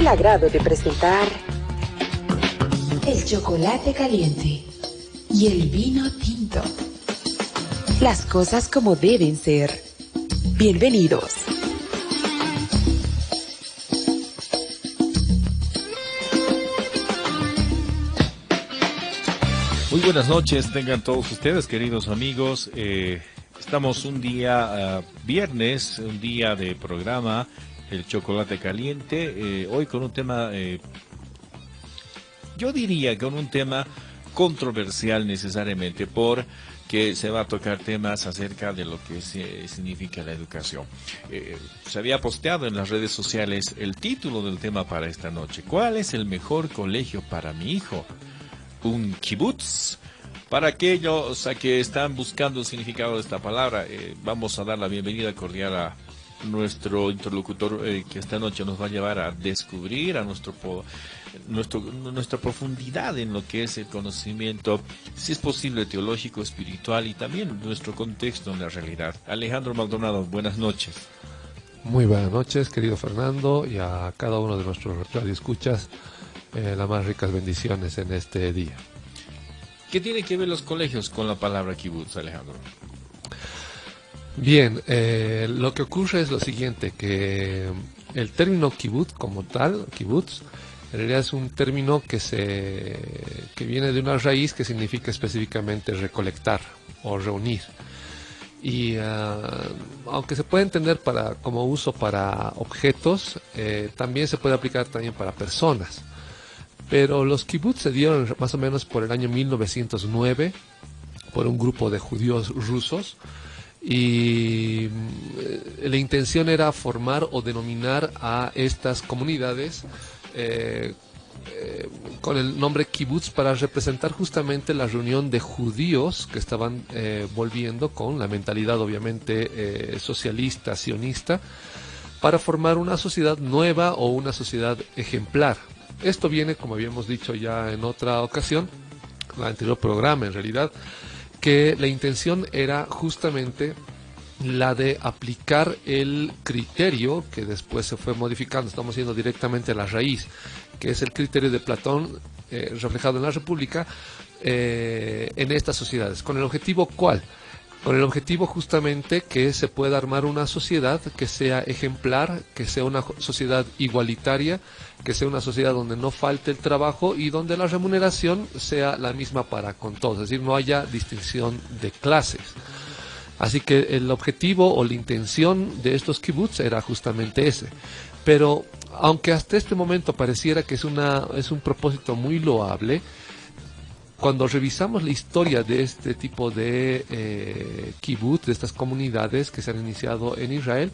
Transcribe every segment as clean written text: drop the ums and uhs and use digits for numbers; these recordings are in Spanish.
agrado de presentar el chocolate caliente y el vino tinto. las cosas como deben ser. Bienvenidos. Muy buenas noches, tengan todos ustedes, queridos amigos. Estamos un día viernes, un día de programa, el chocolate caliente. Hoy con un tema, yo diría con un tema controversial necesariamente, porque se va a tocar temas acerca de lo que significa la educación. Se había posteado en las redes sociales el título del tema para esta noche. ¿Cuál es el mejor colegio para mi hijo? Un kibutz. Para aquellos que están buscando el significado de esta palabra, vamos a dar la bienvenida cordial a nuestro interlocutor que esta noche nos va a llevar a descubrir a nuestra profundidad en lo que es el conocimiento, si es posible, teológico, espiritual y también nuestro contexto en la realidad. Alejandro Maldonado, buenas noches. Muy buenas noches, querido Fernando, y a cada uno de nuestros radioescuchas. Las más ricas bendiciones en este día. ¿Qué tiene que ver los colegios con la palabra kibutz, Alejandro? Bien, lo que ocurre es lo siguiente, que el término kibutz como tal, kibutz, en realidad es un término que viene de una raíz que significa específicamente recolectar o reunir. Y aunque se puede entender como uso para objetos, también se puede aplicar también para personas. Pero los kibutz se dieron más o menos por el año 1909 por un grupo de judíos rusos y la intención era formar o denominar a estas comunidades con el nombre kibutz para representar justamente la reunión de judíos que estaban volviendo con la mentalidad obviamente socialista, sionista, para formar una sociedad nueva o una sociedad ejemplar. Esto viene, como habíamos dicho ya en otra ocasión, en el anterior programa en realidad, que la intención era justamente la de aplicar el criterio que después se fue modificando, estamos yendo directamente a la raíz, que es el criterio de Platón reflejado en la República, en estas sociedades. ¿Con el objetivo cuál? Con el objetivo justamente que se pueda armar una sociedad que sea ejemplar, que sea una sociedad igualitaria, que sea una sociedad donde no falte el trabajo y donde la remuneración sea la misma para con todos, es decir, no haya distinción de clases. Así que el objetivo o la intención de estos kibutz era justamente ese. Pero aunque hasta este momento pareciera que es un propósito muy loable, cuando revisamos la historia de este tipo de kibutz, de estas comunidades que se han iniciado en Israel,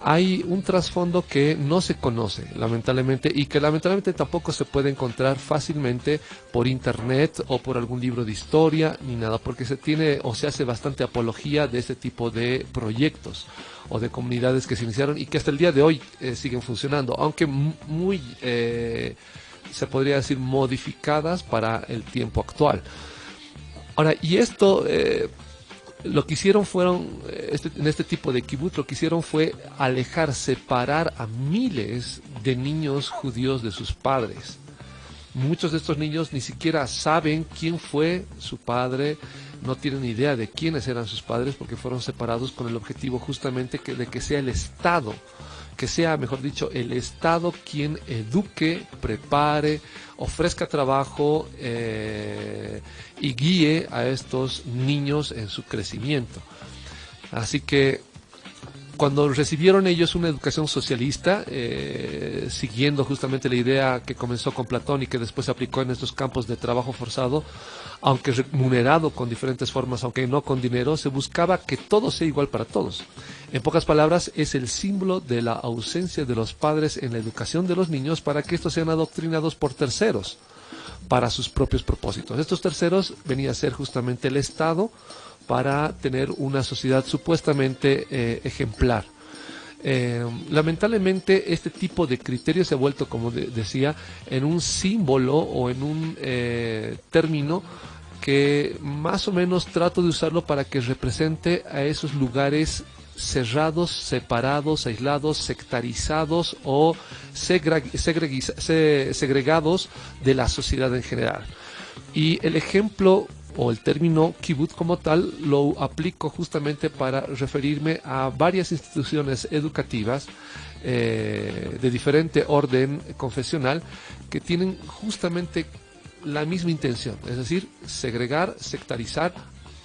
hay un trasfondo que no se conoce, lamentablemente, y que lamentablemente tampoco se puede encontrar fácilmente por internet o por algún libro de historia, ni nada, porque se tiene o se hace bastante apología de este tipo de proyectos o de comunidades que se iniciaron y que hasta el día de hoy siguen funcionando, aunque muy... se podría decir modificadas para el tiempo actual. Ahora, y esto, lo que hicieron en este tipo de kibutz, lo que hicieron fue separar a miles de niños judíos de sus padres. Muchos de estos niños ni siquiera saben quién fue su padre, no tienen idea de quiénes eran sus padres porque fueron separados con el objetivo justamente de que sea el Estado, que sea, mejor dicho, el Estado quien eduque, prepare, ofrezca trabajo y guíe a estos niños en su crecimiento. Así que cuando recibieron ellos una educación socialista, siguiendo justamente la idea que comenzó con Platón y que después se aplicó en estos campos de trabajo forzado, aunque remunerado con diferentes formas, aunque no con dinero, se buscaba que todo sea igual para todos. En pocas palabras, es el símbolo de la ausencia de los padres en la educación de los niños para que estos sean adoctrinados por terceros para sus propios propósitos. Estos terceros venía a ser justamente el Estado para tener una sociedad supuestamente ejemplar. Lamentablemente este tipo de criterio se ha vuelto, como decía, en un símbolo o en un término que más o menos trato de usarlo para que represente a esos lugares cerrados, separados, aislados, sectarizados o segregados de la sociedad en general. Y el ejemplo o el término kibutz como tal lo aplico justamente para referirme a varias instituciones educativas de diferente orden confesional que tienen justamente la misma intención, es decir, segregar, sectarizar.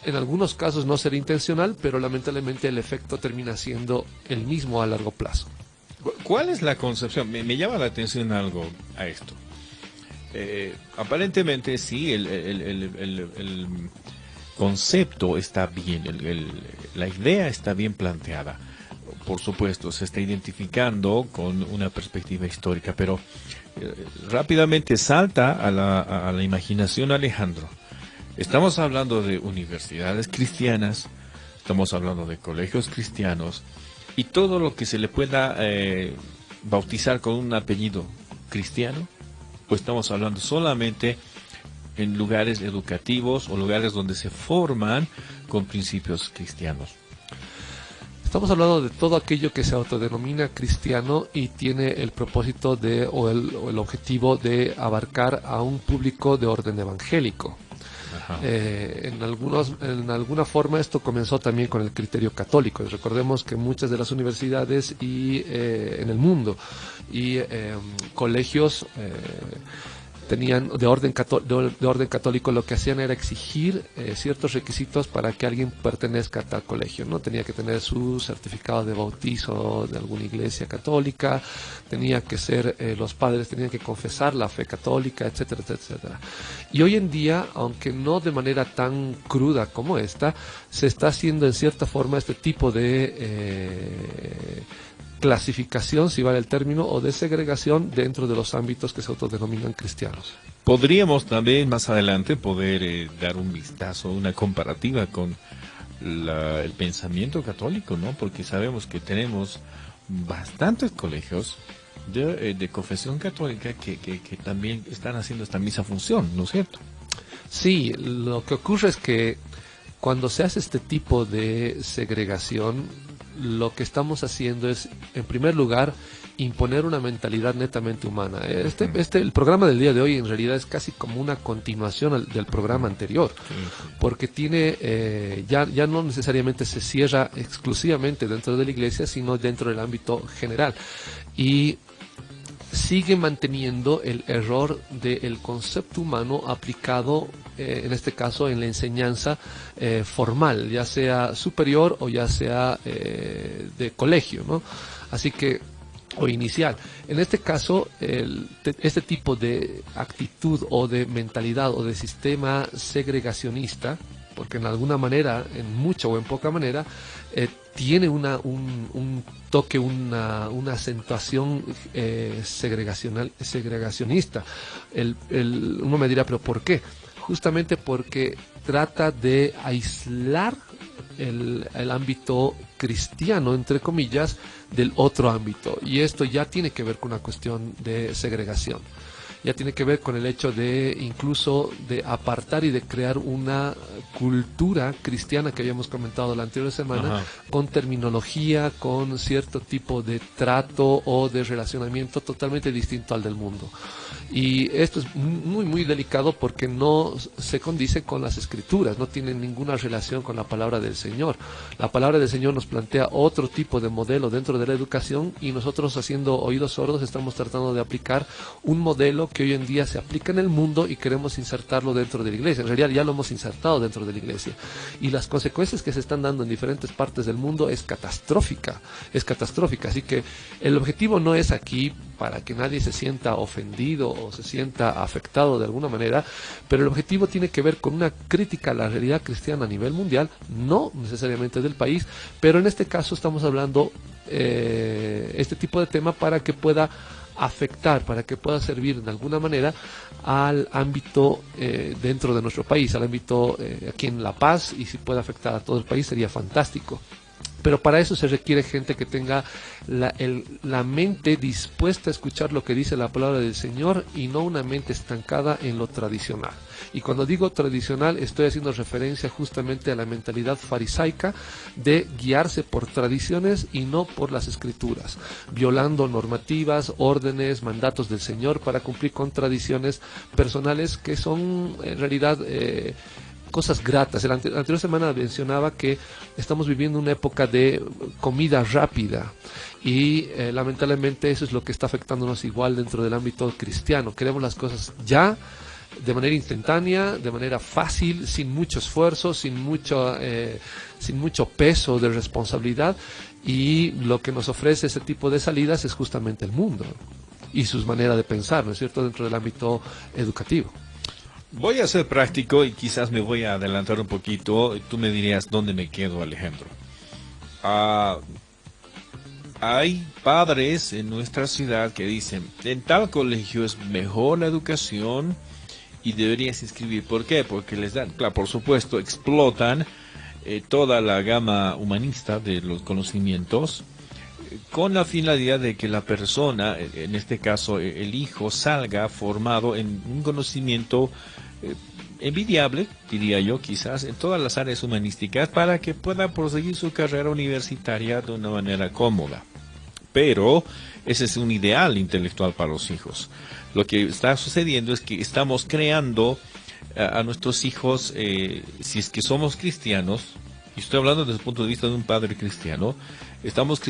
En algunos casos no será intencional, pero lamentablemente el efecto termina siendo el mismo a largo plazo. ¿Cuál es la concepción? Me llama la atención algo a esto. Aparentemente sí, el concepto está bien, la idea está bien planteada. Por supuesto, se está identificando con una perspectiva histórica, pero rápidamente salta a la imaginación, Alejandro. Estamos hablando de universidades cristianas, estamos hablando de colegios cristianos y todo lo que se le pueda bautizar con un apellido cristiano, o estamos hablando solamente en lugares educativos o lugares donde se forman con principios cristianos. Estamos hablando de todo aquello que se autodenomina cristiano y tiene el propósito o el objetivo de abarcar a un público de orden evangélico. En alguna forma esto comenzó también con el criterio católico. Recordemos que muchas de las universidades en el mundo y colegios tenían de orden católico, lo que hacían era exigir ciertos requisitos para que alguien pertenezca a tal colegio, ¿no? Tenía que tener su certificado de bautizo de alguna iglesia católica, tenía que ser, los padres tenían que confesar la fe católica, etcétera, etcétera, etcétera. Y hoy en día, aunque no de manera tan cruda como esta, se está haciendo en cierta forma este tipo de clasificación, si vale el término, o de segregación dentro de los ámbitos que se autodenominan cristianos. Podríamos también más adelante poder dar un vistazo, una comparativa con el pensamiento católico, ¿no? Porque sabemos que tenemos bastantes colegios de confesión católica que también están haciendo esta misma función, ¿no es cierto? Sí, lo que ocurre es que cuando se hace este tipo de segregación, lo que estamos haciendo es, en primer lugar, imponer una mentalidad netamente humana. El programa del día de hoy en realidad es casi como una continuación del programa anterior, porque tiene ya no necesariamente se cierra exclusivamente dentro de la iglesia, sino dentro del ámbito general. Y sigue manteniendo el error del concepto humano aplicado, en este caso, en la enseñanza formal, ya sea superior o ya sea de colegio, ¿no? Así que, o inicial. En este caso, este tipo de actitud o de mentalidad o de sistema segregacionista, porque en alguna manera, en mucha o en poca manera, tiene un toque, una acentuación segregacionista. Uno me dirá, ¿pero por qué? Justamente porque trata de aislar el ámbito cristiano, entre comillas, del otro ámbito. Y esto ya tiene que ver con una cuestión de segregación. Ya tiene que ver con el hecho de incluso de apartar y de crear una cultura cristiana que habíamos comentado la anterior semana, con terminología, con cierto tipo de trato o de relacionamiento totalmente distinto al del mundo. Y esto es muy, muy delicado porque no se condice con las escrituras, no tiene ninguna relación con la palabra del Señor. La palabra del Señor nos plantea otro tipo de modelo dentro de la educación y nosotros, haciendo oídos sordos, estamos tratando de aplicar un modelo que hoy en día se aplica en el mundo y queremos insertarlo dentro de la iglesia. En realidad ya lo hemos insertado dentro de la iglesia. Y las consecuencias que se están dando en diferentes partes del mundo es catastrófica. Así que el objetivo no es aquí para que nadie se sienta ofendido o se sienta afectado de alguna manera, pero el objetivo tiene que ver con una crítica a la realidad cristiana a nivel mundial, no necesariamente del país, pero en este caso estamos hablando este tipo de tema para que pueda afectar, para que pueda servir de alguna manera al ámbito dentro de nuestro país, al ámbito aquí en La Paz, y si puede afectar a todo el país sería fantástico. Pero para eso se requiere gente que tenga la mente dispuesta a escuchar lo que dice la palabra del Señor y no una mente estancada en lo tradicional. Y cuando digo tradicional estoy haciendo referencia justamente a la mentalidad farisaica de guiarse por tradiciones y no por las escrituras, violando normativas, órdenes, mandatos del Señor para cumplir con tradiciones personales que son en realidad cosas gratas. La anterior semana mencionaba que estamos viviendo una época de comida rápida y lamentablemente eso es lo que está afectándonos igual dentro del ámbito cristiano. Queremos las cosas ya, de manera instantánea, de manera fácil, sin mucho esfuerzo, sin mucho peso de responsabilidad, y lo que nos ofrece ese tipo de salidas es justamente el mundo y sus maneras de pensar, ¿no es cierto?, dentro del ámbito educativo. Voy a ser práctico y quizás me voy a adelantar un poquito. Tú me dirías dónde me quedo, Alejandro. Hay padres en nuestra ciudad que dicen, en tal colegio es mejor la educación y deberías inscribir. ¿Por qué? Porque les dan, claro, por supuesto, explotan toda la gama humanista de los conocimientos con la finalidad de que la persona, en este caso el hijo, salga formado en un conocimiento envidiable, diría yo, quizás, en todas las áreas humanísticas, para que pueda proseguir su carrera universitaria de una manera cómoda. Pero ese es un ideal intelectual para los hijos. Lo que está sucediendo es que estamos creando a nuestros hijos, si es que somos cristianos, y estoy hablando desde el punto de vista de un padre cristiano, estamos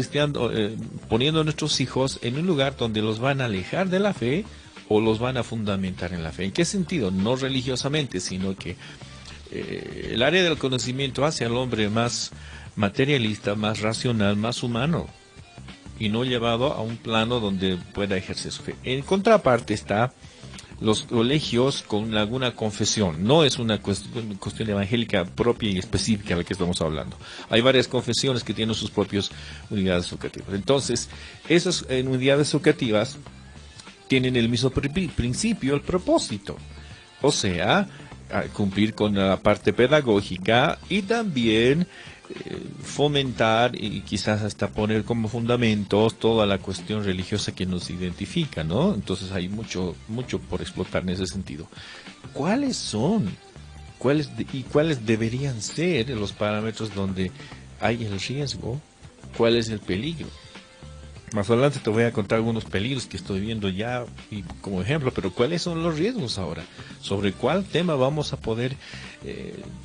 poniendo a nuestros hijos en un lugar donde los van a alejar de la fe o los van a fundamentar en la fe. ¿En qué sentido? No religiosamente, sino que el área del conocimiento hace al hombre más materialista, más racional, más humano, y no llevado a un plano donde pueda ejercer su fe. En contraparte está los colegios con alguna confesión. No es una cuestión evangélica propia y específica de la que estamos hablando. Hay varias confesiones que tienen sus propias unidades educativas. Entonces, esas unidades educativas tienen el mismo principio, el propósito. O sea, cumplir con la parte pedagógica y también fomentar y quizás hasta poner como fundamentos toda la cuestión religiosa que nos identifica, ¿no? Entonces hay mucho por explotar en ese sentido. ¿Cuáles son? ¿Cuáles deberían ser los parámetros donde hay el riesgo? ¿Cuál es el peligro? Más adelante te voy a contar algunos peligros que estoy viendo ya y como ejemplo, pero ¿cuáles son los riesgos ahora? ¿Sobre cuál tema vamos a poder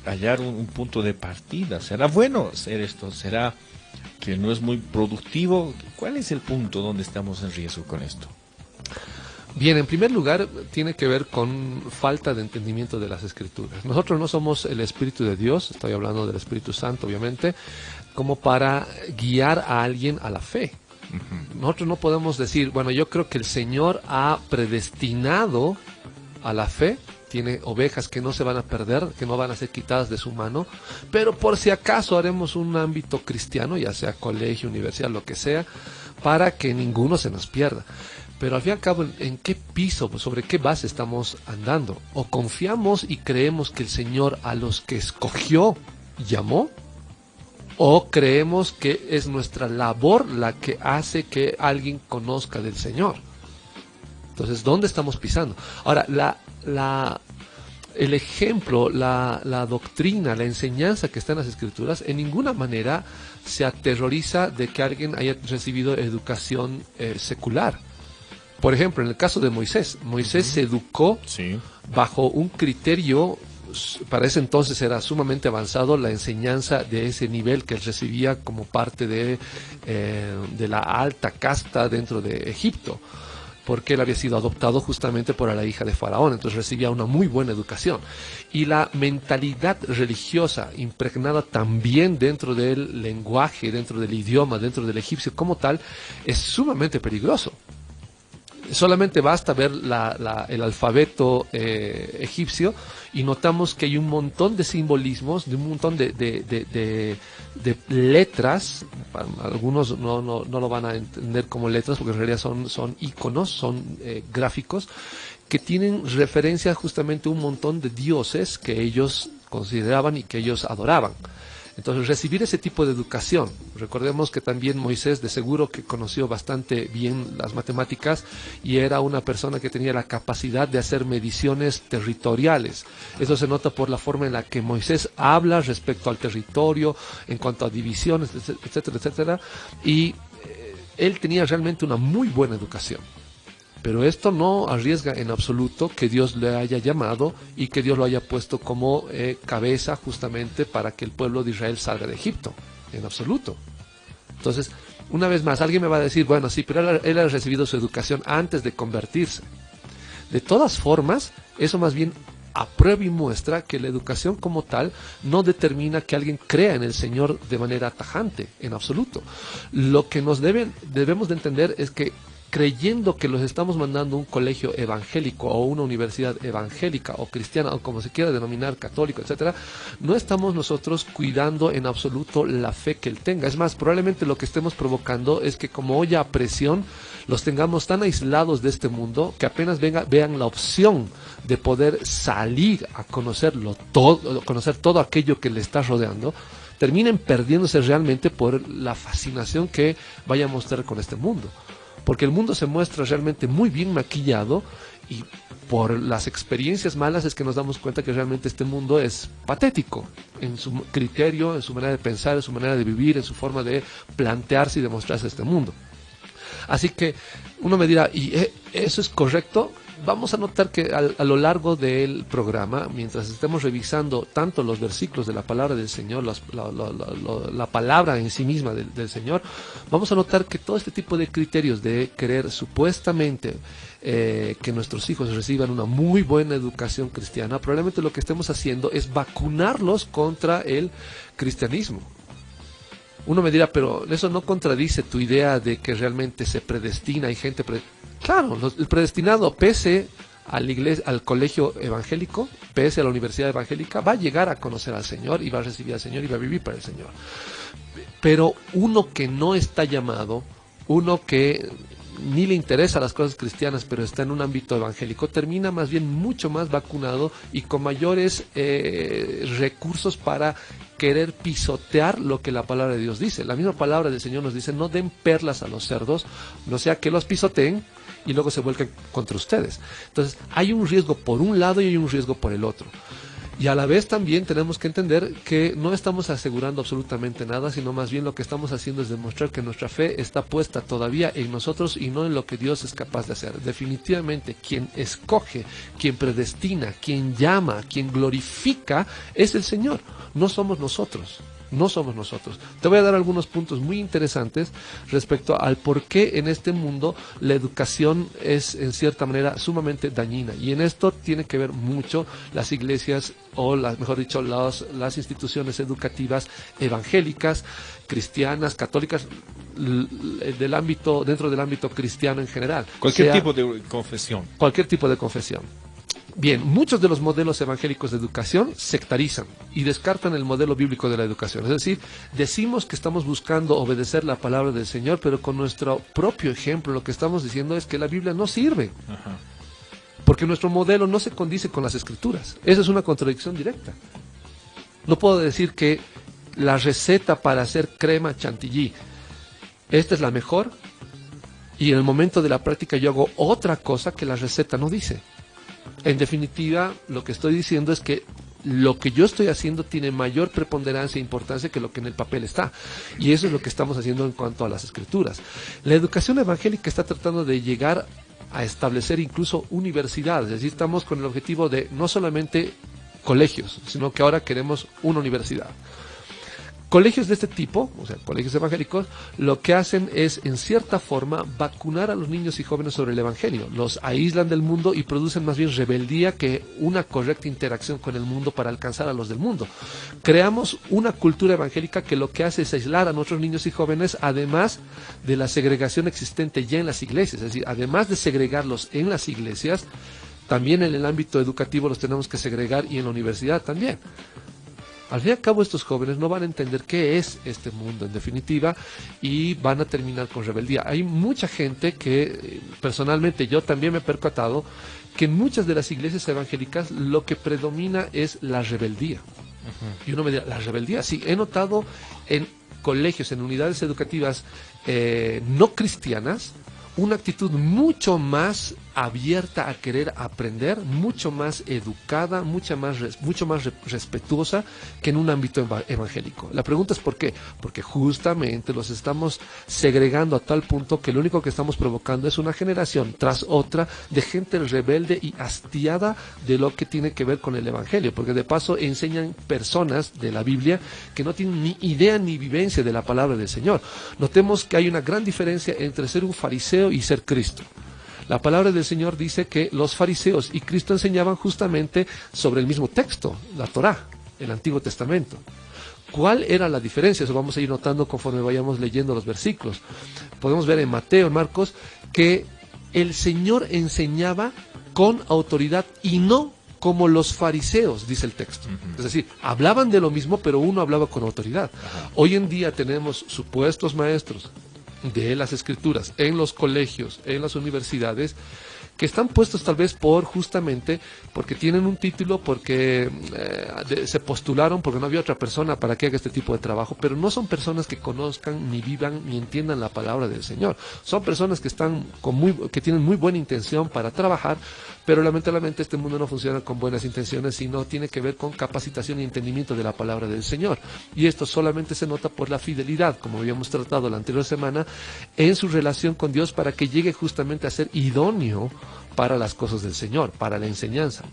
hallar un punto de partida? ¿Será bueno hacer esto? ¿Será que no es muy productivo? ¿Cuál es el punto donde estamos en riesgo con esto? Bien, en primer lugar, tiene que ver con falta de entendimiento de las Escrituras. Nosotros no somos el Espíritu de Dios, estoy hablando del Espíritu Santo, obviamente, como para guiar a alguien a la fe. Nosotros no podemos decir, bueno, yo creo que el Señor ha predestinado a la fe, tiene ovejas que no se van a perder, que no van a ser quitadas de su mano, pero por si acaso haremos un ámbito cristiano, ya sea colegio, universidad, lo que sea, para que ninguno se nos pierda. Pero al fin y al cabo, ¿en qué piso, sobre qué base estamos andando? ¿O confiamos y creemos que el Señor a los que escogió llamó? ¿O creemos que es nuestra labor la que hace que alguien conozca del Señor? Entonces, ¿dónde estamos pisando? Ahora, el ejemplo, la doctrina, la enseñanza que está en las Escrituras, en ninguna manera se aterroriza de que alguien haya recibido educación secular. Por ejemplo, en el caso de Moisés, Moisés se educó bajo un criterio. Para ese entonces era sumamente avanzado la enseñanza de ese nivel que él recibía como parte de la alta casta dentro de Egipto, porque él había sido adoptado justamente por la hija de Faraón, entonces recibía una muy buena educación. Y la mentalidad religiosa impregnada también dentro del lenguaje, dentro del idioma, dentro del egipcio como tal, es sumamente peligroso. Solamente basta ver el alfabeto egipcio y notamos que hay un montón de simbolismos, de un montón de letras. Algunos no lo van a entender como letras porque en realidad son iconos, son gráficos que tienen referencia justamente a un montón de dioses que ellos consideraban y que ellos adoraban. Entonces, recibir ese tipo de educación, recordemos que también Moisés de seguro que conoció bastante bien las matemáticas y era una persona que tenía la capacidad de hacer mediciones territoriales. Eso se nota por la forma en la que Moisés habla respecto al territorio, en cuanto a divisiones, etcétera, etcétera, y él tenía realmente una muy buena educación. Pero esto no arriesga en absoluto que Dios le haya llamado y que Dios lo haya puesto como cabeza justamente para que el pueblo de Israel salga de Egipto. En absoluto. Entonces, una vez más, alguien me va a decir, bueno, sí, pero él ha recibido su educación antes de convertirse. De todas formas, eso más bien aprueba y muestra que la educación como tal no determina que alguien crea en el Señor de manera tajante, en absoluto. Lo que debemos de entender es que creyendo que los estamos mandando a un colegio evangélico o una universidad evangélica o cristiana o como se quiera denominar, católico, etcétera, no estamos nosotros cuidando en absoluto la fe que él tenga. Es más, probablemente lo que estemos provocando es que como olla a presión los tengamos tan aislados de este mundo que apenas vean la opción de poder salir a conocer todo aquello que le está rodeando, terminen perdiéndose realmente por la fascinación que vaya a mostrar con este mundo. Porque el mundo se muestra realmente muy bien maquillado y por las experiencias malas es que nos damos cuenta que realmente este mundo es patético en su criterio, en su manera de pensar, en su manera de vivir, en su forma de plantearse y de mostrarse este mundo. Así que uno me dirá, ¿y eso es correcto? Vamos a notar que a lo largo del programa, mientras estemos revisando tanto los versículos de la palabra del Señor, la palabra en sí misma del Señor, vamos a notar que todo este tipo de criterios de querer supuestamente que nuestros hijos reciban una muy buena educación cristiana, probablemente lo que estemos haciendo es vacunarlos contra el cristianismo. Uno me dirá, pero eso no contradice tu idea de que realmente se predestina, hay gente Claro, el predestinado, pese al colegio evangélico, pese a la universidad evangélica, va a llegar a conocer al Señor y va a recibir al Señor y va a vivir para el Señor. Pero uno que no está llamado, uno que ni le interesa las cosas cristianas, pero está en un ámbito evangélico, termina más bien mucho más vacunado y con mayores recursos para querer pisotear lo que la palabra de Dios dice. La misma palabra del Señor nos dice, no den perlas a los cerdos, no sea que los pisoteen y luego se vuelquen contra ustedes. Entonces, hay un riesgo por un lado y hay un riesgo por el otro. Y a la vez también tenemos que entender que no estamos asegurando absolutamente nada, sino más bien lo que estamos haciendo es demostrar que nuestra fe está puesta todavía en nosotros y no en lo que Dios es capaz de hacer. Definitivamente, quien escoge, quien predestina, quien llama, quien glorifica, es el Señor. No somos nosotros. No somos nosotros. Te voy a dar algunos puntos muy interesantes respecto al por qué en este mundo la educación es en cierta manera sumamente dañina. Y en esto tiene que ver mucho las iglesias o mejor dicho, las instituciones educativas evangélicas, cristianas, católicas, dentro del ámbito cristiano en general. Cualquier tipo de confesión. Cualquier tipo de confesión. Bien, muchos de los modelos evangélicos de educación sectarizan y descartan el modelo bíblico de la educación. Es decir, decimos que estamos buscando obedecer la palabra del Señor, pero con nuestro propio ejemplo lo que estamos diciendo es que la Biblia no sirve. Ajá. Porque nuestro modelo no se condice con las Escrituras. Esa es una contradicción directa. No puedo decir que la receta para hacer crema chantilly, esta es la mejor, y en el momento de la práctica yo hago otra cosa que la receta no dice. En definitiva, lo que estoy diciendo es que lo que yo estoy haciendo tiene mayor preponderancia e importancia que lo que en el papel está. Y eso es lo que estamos haciendo en cuanto a las Escrituras. La educación evangélica está tratando de llegar a establecer incluso universidades. Es decir, estamos con el objetivo de no solamente colegios, sino que ahora queremos una universidad. Colegios de este tipo, o sea, colegios evangélicos, lo que hacen es, en cierta forma, vacunar a los niños y jóvenes sobre el evangelio. Los aíslan del mundo y producen más bien rebeldía que una correcta interacción con el mundo para alcanzar a los del mundo. Creamos una cultura evangélica que lo que hace es aislar a nuestros niños y jóvenes, además de la segregación existente ya en las iglesias. Es decir, además de segregarlos en las iglesias, también en el ámbito educativo los tenemos que segregar y en la universidad también. Al fin y al cabo, estos jóvenes no van a entender qué es este mundo en definitiva y van a terminar con rebeldía. Hay mucha gente que, personalmente yo también me he percatado, que en muchas de las iglesias evangélicas lo que predomina es la rebeldía. Y uno me dirá, la rebeldía, sí, he notado en colegios, en unidades educativas no cristianas, una actitud mucho más abierta a querer aprender, mucho más educada, mucho más respetuosa que en un ámbito evangélico. La pregunta es ¿por qué? Porque justamente los estamos segregando a tal punto que lo único que estamos provocando es una generación tras otra de gente rebelde y hastiada de lo que tiene que ver con el evangelio, porque de paso enseñan personas de la Biblia que no tienen ni idea ni vivencia de la palabra del Señor. Notemos que hay una gran diferencia entre ser un fariseo y ser Cristo. La palabra del Señor dice que los fariseos y Cristo enseñaban justamente sobre el mismo texto, la Torá, el Antiguo Testamento. ¿Cuál era la diferencia? Eso vamos a ir notando conforme vayamos leyendo los versículos. Podemos ver en Mateo, en Marcos, que el Señor enseñaba con autoridad y no como los fariseos, dice el texto. Es decir, hablaban de lo mismo, pero uno hablaba con autoridad. Hoy en día tenemos supuestos maestros de las escrituras en los colegios, en las universidades, que están puestos tal vez justamente porque tienen un título, porque se postularon, porque no había otra persona para que haga este tipo de trabajo, pero no son personas que conozcan, ni vivan, ni entiendan la palabra del Señor. Son personas que están que tienen muy buena intención para trabajar, pero lamentablemente este mundo no funciona con buenas intenciones, sino tiene que ver con capacitación y entendimiento de la palabra del Señor. Y esto solamente se nota por la fidelidad, como habíamos tratado la anterior semana, en su relación con Dios para que llegue justamente a ser idóneo para las cosas del Señor, para la enseñanza.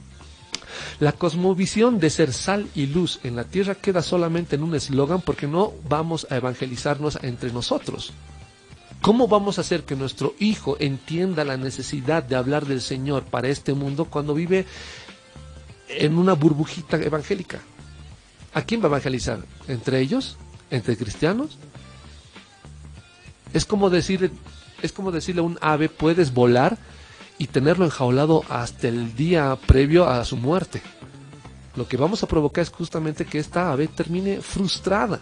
La cosmovisión de ser sal y luz en la tierra queda solamente en un eslogan porque no vamos a evangelizarnos entre nosotros. ¿Cómo vamos a hacer que nuestro hijo entienda la necesidad de hablar del Señor para este mundo cuando vive en una burbujita evangélica? ¿A quién va a evangelizar? ¿Entre ellos? ¿Entre cristianos? Es como decirle a un ave, puedes volar y tenerlo enjaulado hasta el día previo a su muerte. Lo que vamos a provocar es justamente que esta ave termine frustrada.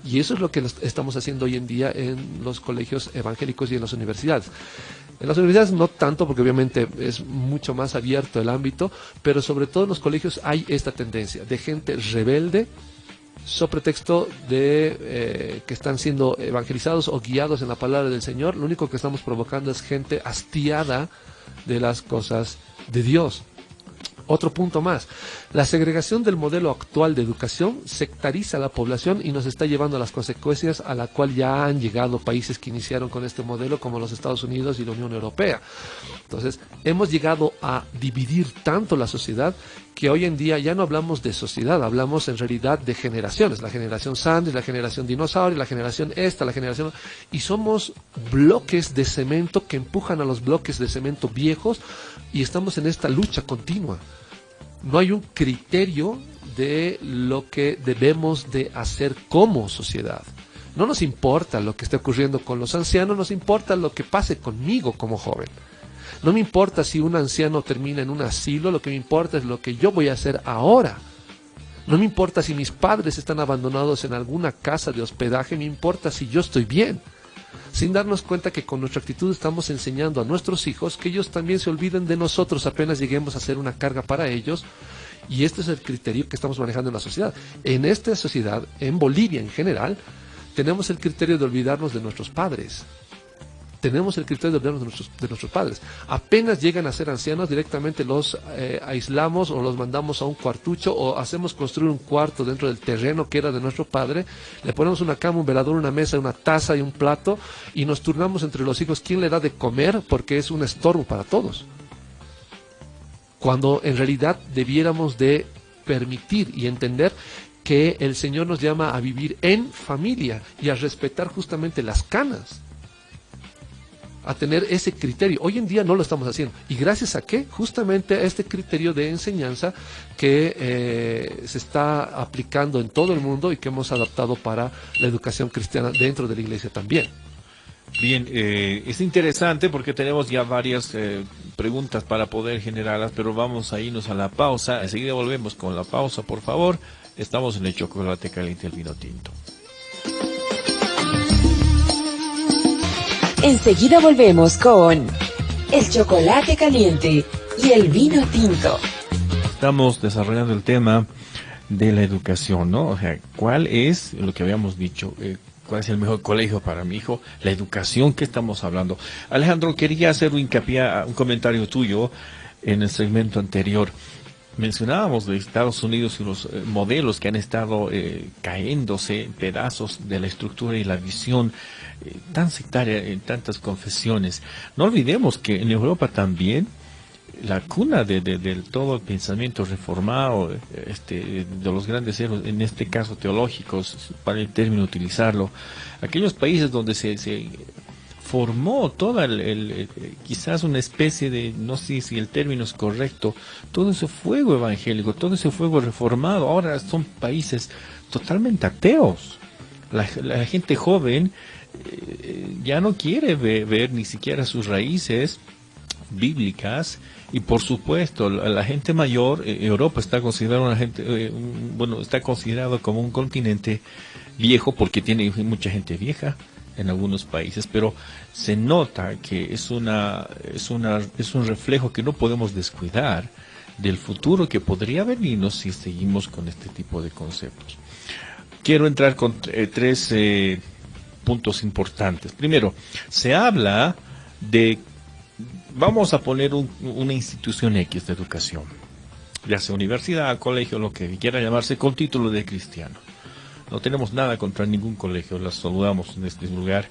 Y eso es lo que estamos haciendo hoy en día en los colegios evangélicos y en las universidades. En las universidades no tanto, porque obviamente es mucho más abierto el ámbito, pero sobre todo en los colegios hay esta tendencia de gente rebelde, sobre pretexto de que están siendo evangelizados o guiados en la palabra del Señor. Lo único que estamos provocando es gente hastiada de las cosas de Dios. Otro punto más, la segregación del modelo actual de educación sectariza a la población y nos está llevando a las consecuencias a la cual ya han llegado países que iniciaron con este modelo como los Estados Unidos y la Unión Europea. Entonces, hemos llegado a dividir tanto la sociedad que hoy en día ya no hablamos de sociedad, hablamos en realidad de generaciones, la generación Sanders, la generación dinosaurio, la generación la generación... Y somos bloques de cemento que empujan a los bloques de cemento viejos y estamos en esta lucha continua. No hay un criterio de lo que debemos de hacer como sociedad. No nos importa lo que esté ocurriendo con los ancianos, nos importa lo que pase conmigo como joven. No me importa si un anciano termina en un asilo, lo que me importa es lo que yo voy a hacer ahora. No me importa si mis padres están abandonados en alguna casa de hospedaje, me importa si yo estoy bien. Sin darnos cuenta que con nuestra actitud estamos enseñando a nuestros hijos que ellos también se olviden de nosotros apenas lleguemos a ser una carga para ellos. Y este es el criterio que estamos manejando en la sociedad. En esta sociedad, en Bolivia en general, tenemos el criterio de olvidarnos de nuestros padres. Tenemos el criterio de olvidarnos de nuestros padres. Apenas llegan a ser ancianos, directamente los aislamos o los mandamos a un cuartucho o hacemos construir un cuarto dentro del terreno que era de nuestro padre. Le ponemos una cama, un velador, una mesa, una taza y un plato y nos turnamos entre los hijos quién le da de comer porque es un estorbo para todos. Cuando en realidad debiéramos de permitir y entender que el Señor nos llama a vivir en familia y a respetar justamente las canas, a tener ese criterio. Hoy en día no lo estamos haciendo. ¿Y gracias a qué? Justamente a este criterio de enseñanza que se está aplicando en todo el mundo y que hemos adaptado para la educación cristiana dentro de la iglesia también. Bien, es interesante porque tenemos ya varias preguntas para poder generarlas, pero vamos a irnos a la pausa. Enseguida volvemos con la pausa, por favor. Estamos en el chocolate caliente, el vino tinto. Enseguida volvemos con el chocolate caliente y el vino tinto. Estamos desarrollando el tema de la educación, ¿no? O sea, ¿cuál es lo que habíamos dicho? ¿Cuál es el mejor colegio para mi hijo? La educación que estamos hablando. Alejandro, quería hacer un hincapié a un comentario tuyo en el segmento anterior. Mencionábamos de Estados Unidos y los modelos que han estado caéndose en pedazos de la estructura y la visión tan sectaria en tantas confesiones. No olvidemos que en Europa también la cuna de todo el pensamiento reformado, de los grandes héroes, en este caso teológicos, para el término utilizarlo, aquellos países donde se formó toda quizás una especie de, no sé si el término es correcto, todo ese fuego evangélico, todo ese fuego reformado, ahora son países totalmente ateos. La gente joven ya no quiere ver ni siquiera sus raíces bíblicas, y por supuesto la gente mayor, Europa está considerada una gente, está considerado como un continente viejo porque tiene mucha gente vieja en algunos países, pero se nota que es un reflejo que no podemos descuidar del futuro que podría venirnos si seguimos con este tipo de conceptos. Quiero entrar con tres puntos importantes. Primero, se habla de, vamos a poner una institución X de educación, ya sea universidad, colegio, lo que quiera llamarse, con título de cristiano. No tenemos nada contra ningún colegio, las saludamos en este lugar,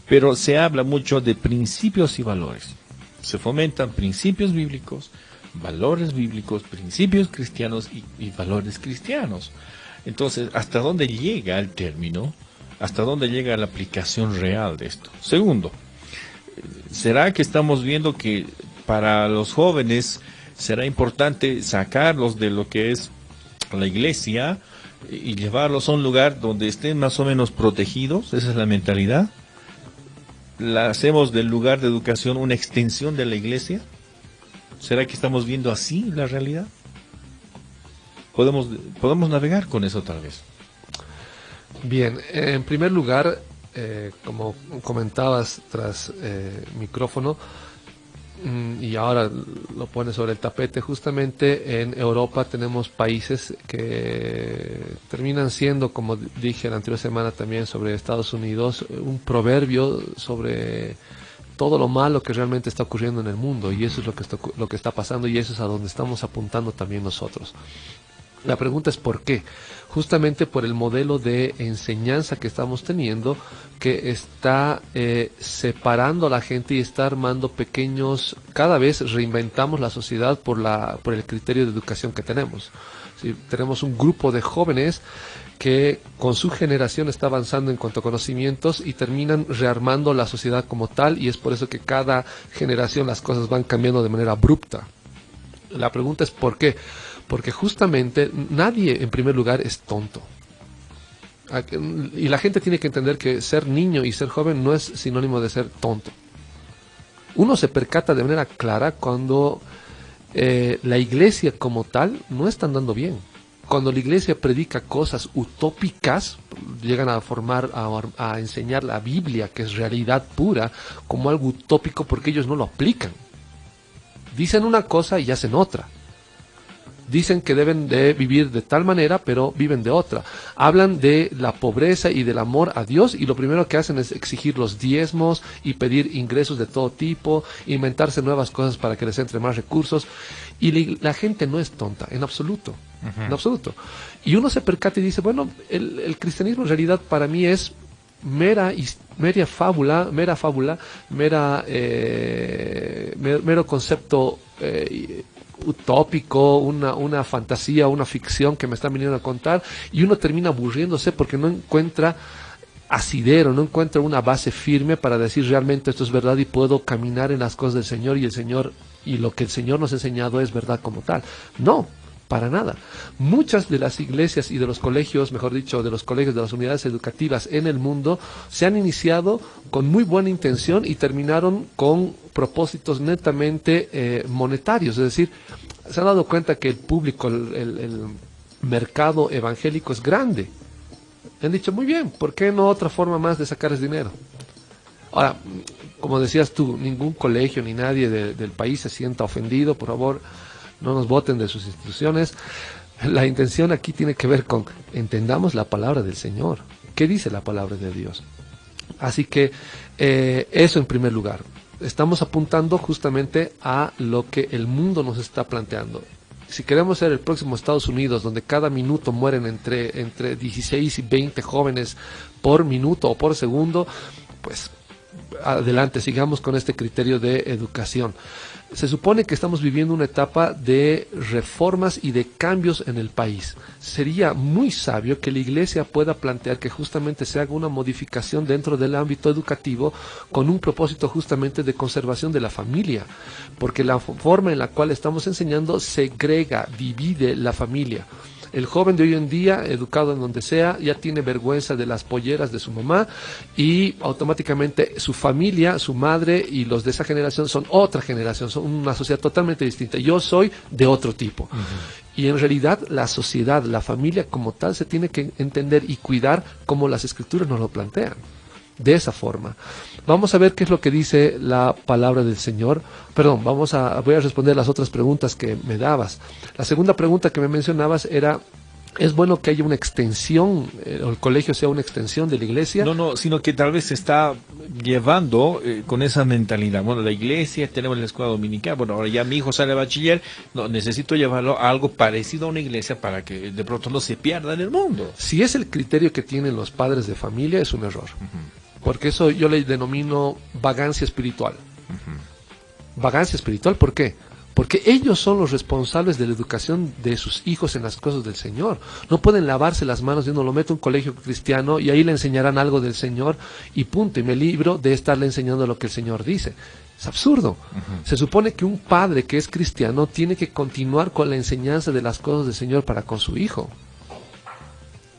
pero se habla mucho de principios y valores. Se fomentan principios bíblicos, valores bíblicos, principios cristianos y valores cristianos. Entonces, ¿hasta dónde llega el término? ¿Hasta dónde llega la aplicación real de esto? Segundo, ¿será que estamos viendo que para los jóvenes será importante sacarlos de lo que es la iglesia y llevarlos a un lugar donde estén más o menos protegidos? Esa es la mentalidad. ¿La hacemos del lugar de educación una extensión de la iglesia? ¿Será que estamos viendo así la realidad? Podemos navegar con eso tal vez. Bien, en primer lugar, como comentabas tras micrófono, y ahora lo pone sobre el tapete, justamente en Europa tenemos países que terminan siendo, como dije la anterior semana también sobre Estados Unidos, un proverbio sobre todo lo malo que realmente está ocurriendo en el mundo, y eso es lo que está pasando, y eso es a donde estamos apuntando también nosotros. La pregunta es ¿por qué? Justamente por el modelo de enseñanza que estamos teniendo, que está separando a la gente y está armando pequeños, cada vez reinventamos la sociedad por el criterio de educación que tenemos. ¿Sí? Tenemos un grupo de jóvenes que con su generación está avanzando en cuanto a conocimientos y terminan rearmando la sociedad como tal, y es por eso que cada generación las cosas van cambiando de manera abrupta. La pregunta es ¿por qué? Porque justamente nadie en primer lugar es tonto. Y la gente tiene que entender que ser niño y ser joven no es sinónimo de ser tonto. Uno se percata de manera clara cuando la iglesia como tal no está andando bien. Cuando la iglesia predica cosas utópicas, llegan a enseñar la Biblia, que es realidad pura, como algo utópico porque ellos no lo aplican. Dicen una cosa y hacen otra. Dicen que deben de vivir de tal manera, pero viven de otra. Hablan de la pobreza y del amor a Dios, y lo primero que hacen es exigir los diezmos y pedir ingresos de todo tipo, inventarse nuevas cosas para que les entre más recursos. Y la gente no es tonta, en absoluto. En absoluto. Y uno se percata y dice, bueno, el cristianismo en realidad para mí es mero concepto utópico, una fantasía, una ficción que me están viniendo a contar, y uno termina aburriéndose porque no encuentra asidero, no encuentra una base firme para decir realmente esto es verdad y puedo caminar en las cosas del Señor, y lo que el Señor nos ha enseñado es verdad como tal. No, para nada. Muchas de las iglesias y de los colegios, mejor dicho, de los colegios, de las unidades educativas en el mundo, se han iniciado con muy buena intención y terminaron con propósitos netamente monetarios. Es decir, se han dado cuenta que el público, el mercado evangélico es grande. Han dicho, muy bien, ¿por qué no otra forma más de sacarles dinero? Ahora, como decías tú, ningún colegio ni nadie del país se sienta ofendido, por favor, no nos voten de sus instituciones, La intención aquí tiene que ver con entendamos la palabra del Señor. ¿Qué dice la palabra de Dios? Así que eso en primer lugar. Estamos apuntando justamente a lo que el mundo nos está planteando. Si queremos ser el próximo Estados Unidos, donde cada minuto mueren entre 16 y 20 jóvenes por minuto o por segundo, pues adelante, sigamos con este criterio de educación. Se supone que estamos viviendo una etapa de reformas y de cambios en el país. Sería muy sabio que la Iglesia pueda plantear que justamente se haga una modificación dentro del ámbito educativo con un propósito justamente de conservación de la familia, porque la forma en la cual estamos enseñando segrega, divide la familia. El joven de hoy en día, educado en donde sea, ya tiene vergüenza de las polleras de su mamá y automáticamente su familia, su madre y los de esa generación son otra generación, son una sociedad totalmente distinta. Yo soy de otro tipo. Y en realidad la sociedad, la familia como tal se tiene que entender y cuidar como las Escrituras nos lo plantean. De esa forma. Vamos a ver qué es lo que dice la palabra del Señor. Perdón, voy a responder las otras preguntas que me dabas. La segunda pregunta que me mencionabas era, ¿es bueno que haya una extensión, o el colegio sea una extensión de la iglesia? No, sino que tal vez se está llevando con esa mentalidad. Bueno, la iglesia, tenemos la escuela dominical, bueno, ahora ya mi hijo sale a bachiller, no, necesito llevarlo a algo parecido a una iglesia para que de pronto no se pierda en el mundo. Si es el criterio que tienen los padres de familia, es un error. Porque eso yo le denomino vagancia espiritual. Vagancia espiritual, ¿por qué? Porque ellos son los responsables de la educación de sus hijos en las cosas del Señor. No pueden lavarse las manos diciendo, lo meto a un colegio cristiano y ahí le enseñarán algo del Señor y punto, y me libro de estarle enseñando lo que el Señor dice. Es absurdo. Se supone que un padre que es cristiano tiene que continuar con la enseñanza de las cosas del Señor para con su hijo.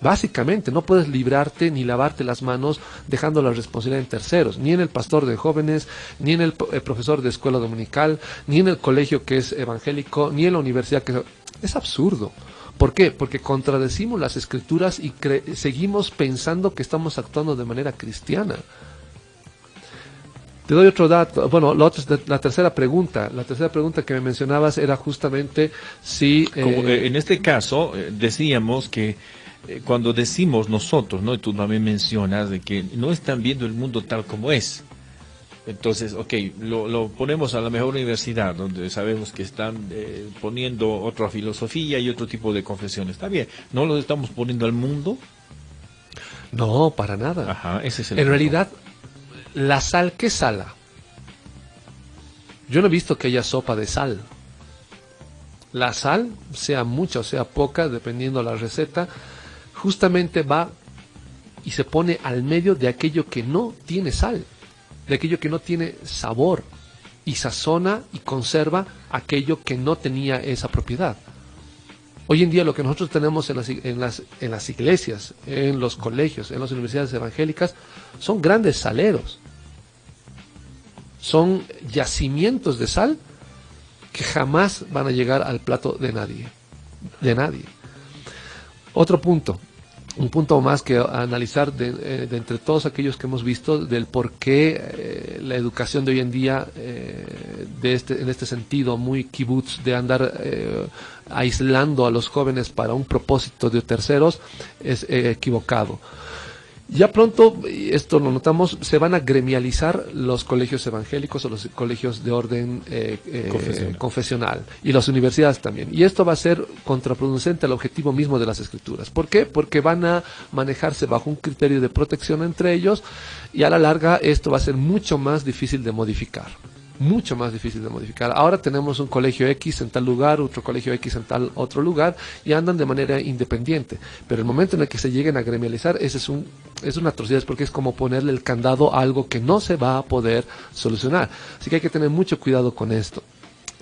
Básicamente, no puedes librarte ni lavarte las manos dejando la responsabilidad en terceros, ni en el pastor de jóvenes, ni en el profesor de escuela dominical, ni en el colegio que es evangélico, ni en la universidad que es absurdo. ¿Por qué? Porque contradecimos las Escrituras y seguimos pensando que estamos actuando de manera cristiana. Te doy otro dato. Bueno, la tercera pregunta que me mencionabas era justamente si... en este caso, decíamos que cuando decimos nosotros, ¿no? Y tú también mencionas de que no están viendo el mundo tal como es. Entonces, lo ponemos a la mejor universidad, donde sabemos que están poniendo otra filosofía y otro tipo de confesiones. Está bien, ¿no lo estamos poniendo al mundo? No, para nada. Ajá, ese es el En punto. realidad, la sal, ¿qué sala? Yo no he visto que haya sopa de sal. La sal, sea mucha o sea poca, dependiendo la receta, justamente va y se pone al medio de aquello que no tiene sal, de aquello que no tiene sabor, y sazona y conserva aquello que no tenía esa propiedad. Hoy en día lo que nosotros tenemos en las iglesias, en los colegios, en las universidades evangélicas, son grandes saleros. Son yacimientos de sal que jamás van a llegar al plato de nadie. De nadie. Otro punto, un punto más que analizar de entre todos aquellos que hemos visto del por qué la educación de hoy en día, en este sentido muy kibutz, de andar aislando a los jóvenes para un propósito de terceros, es equivocado. Ya pronto, esto lo notamos, se van a gremializar los colegios evangélicos o los colegios de orden confesional y las universidades también. Y esto va a ser contraproducente al objetivo mismo de las Escrituras. ¿Por qué? Porque van a manejarse bajo un criterio de protección entre ellos y a la larga esto va a ser mucho más difícil de modificar. Mucho más difícil de modificar. Ahora tenemos un colegio X en tal lugar, otro colegio X en tal otro lugar, y andan de manera independiente. Pero el momento en el que se lleguen a gremializar, es una atrocidad, porque es como ponerle el candado a algo que no se va a poder solucionar. Así que hay que tener mucho cuidado con esto.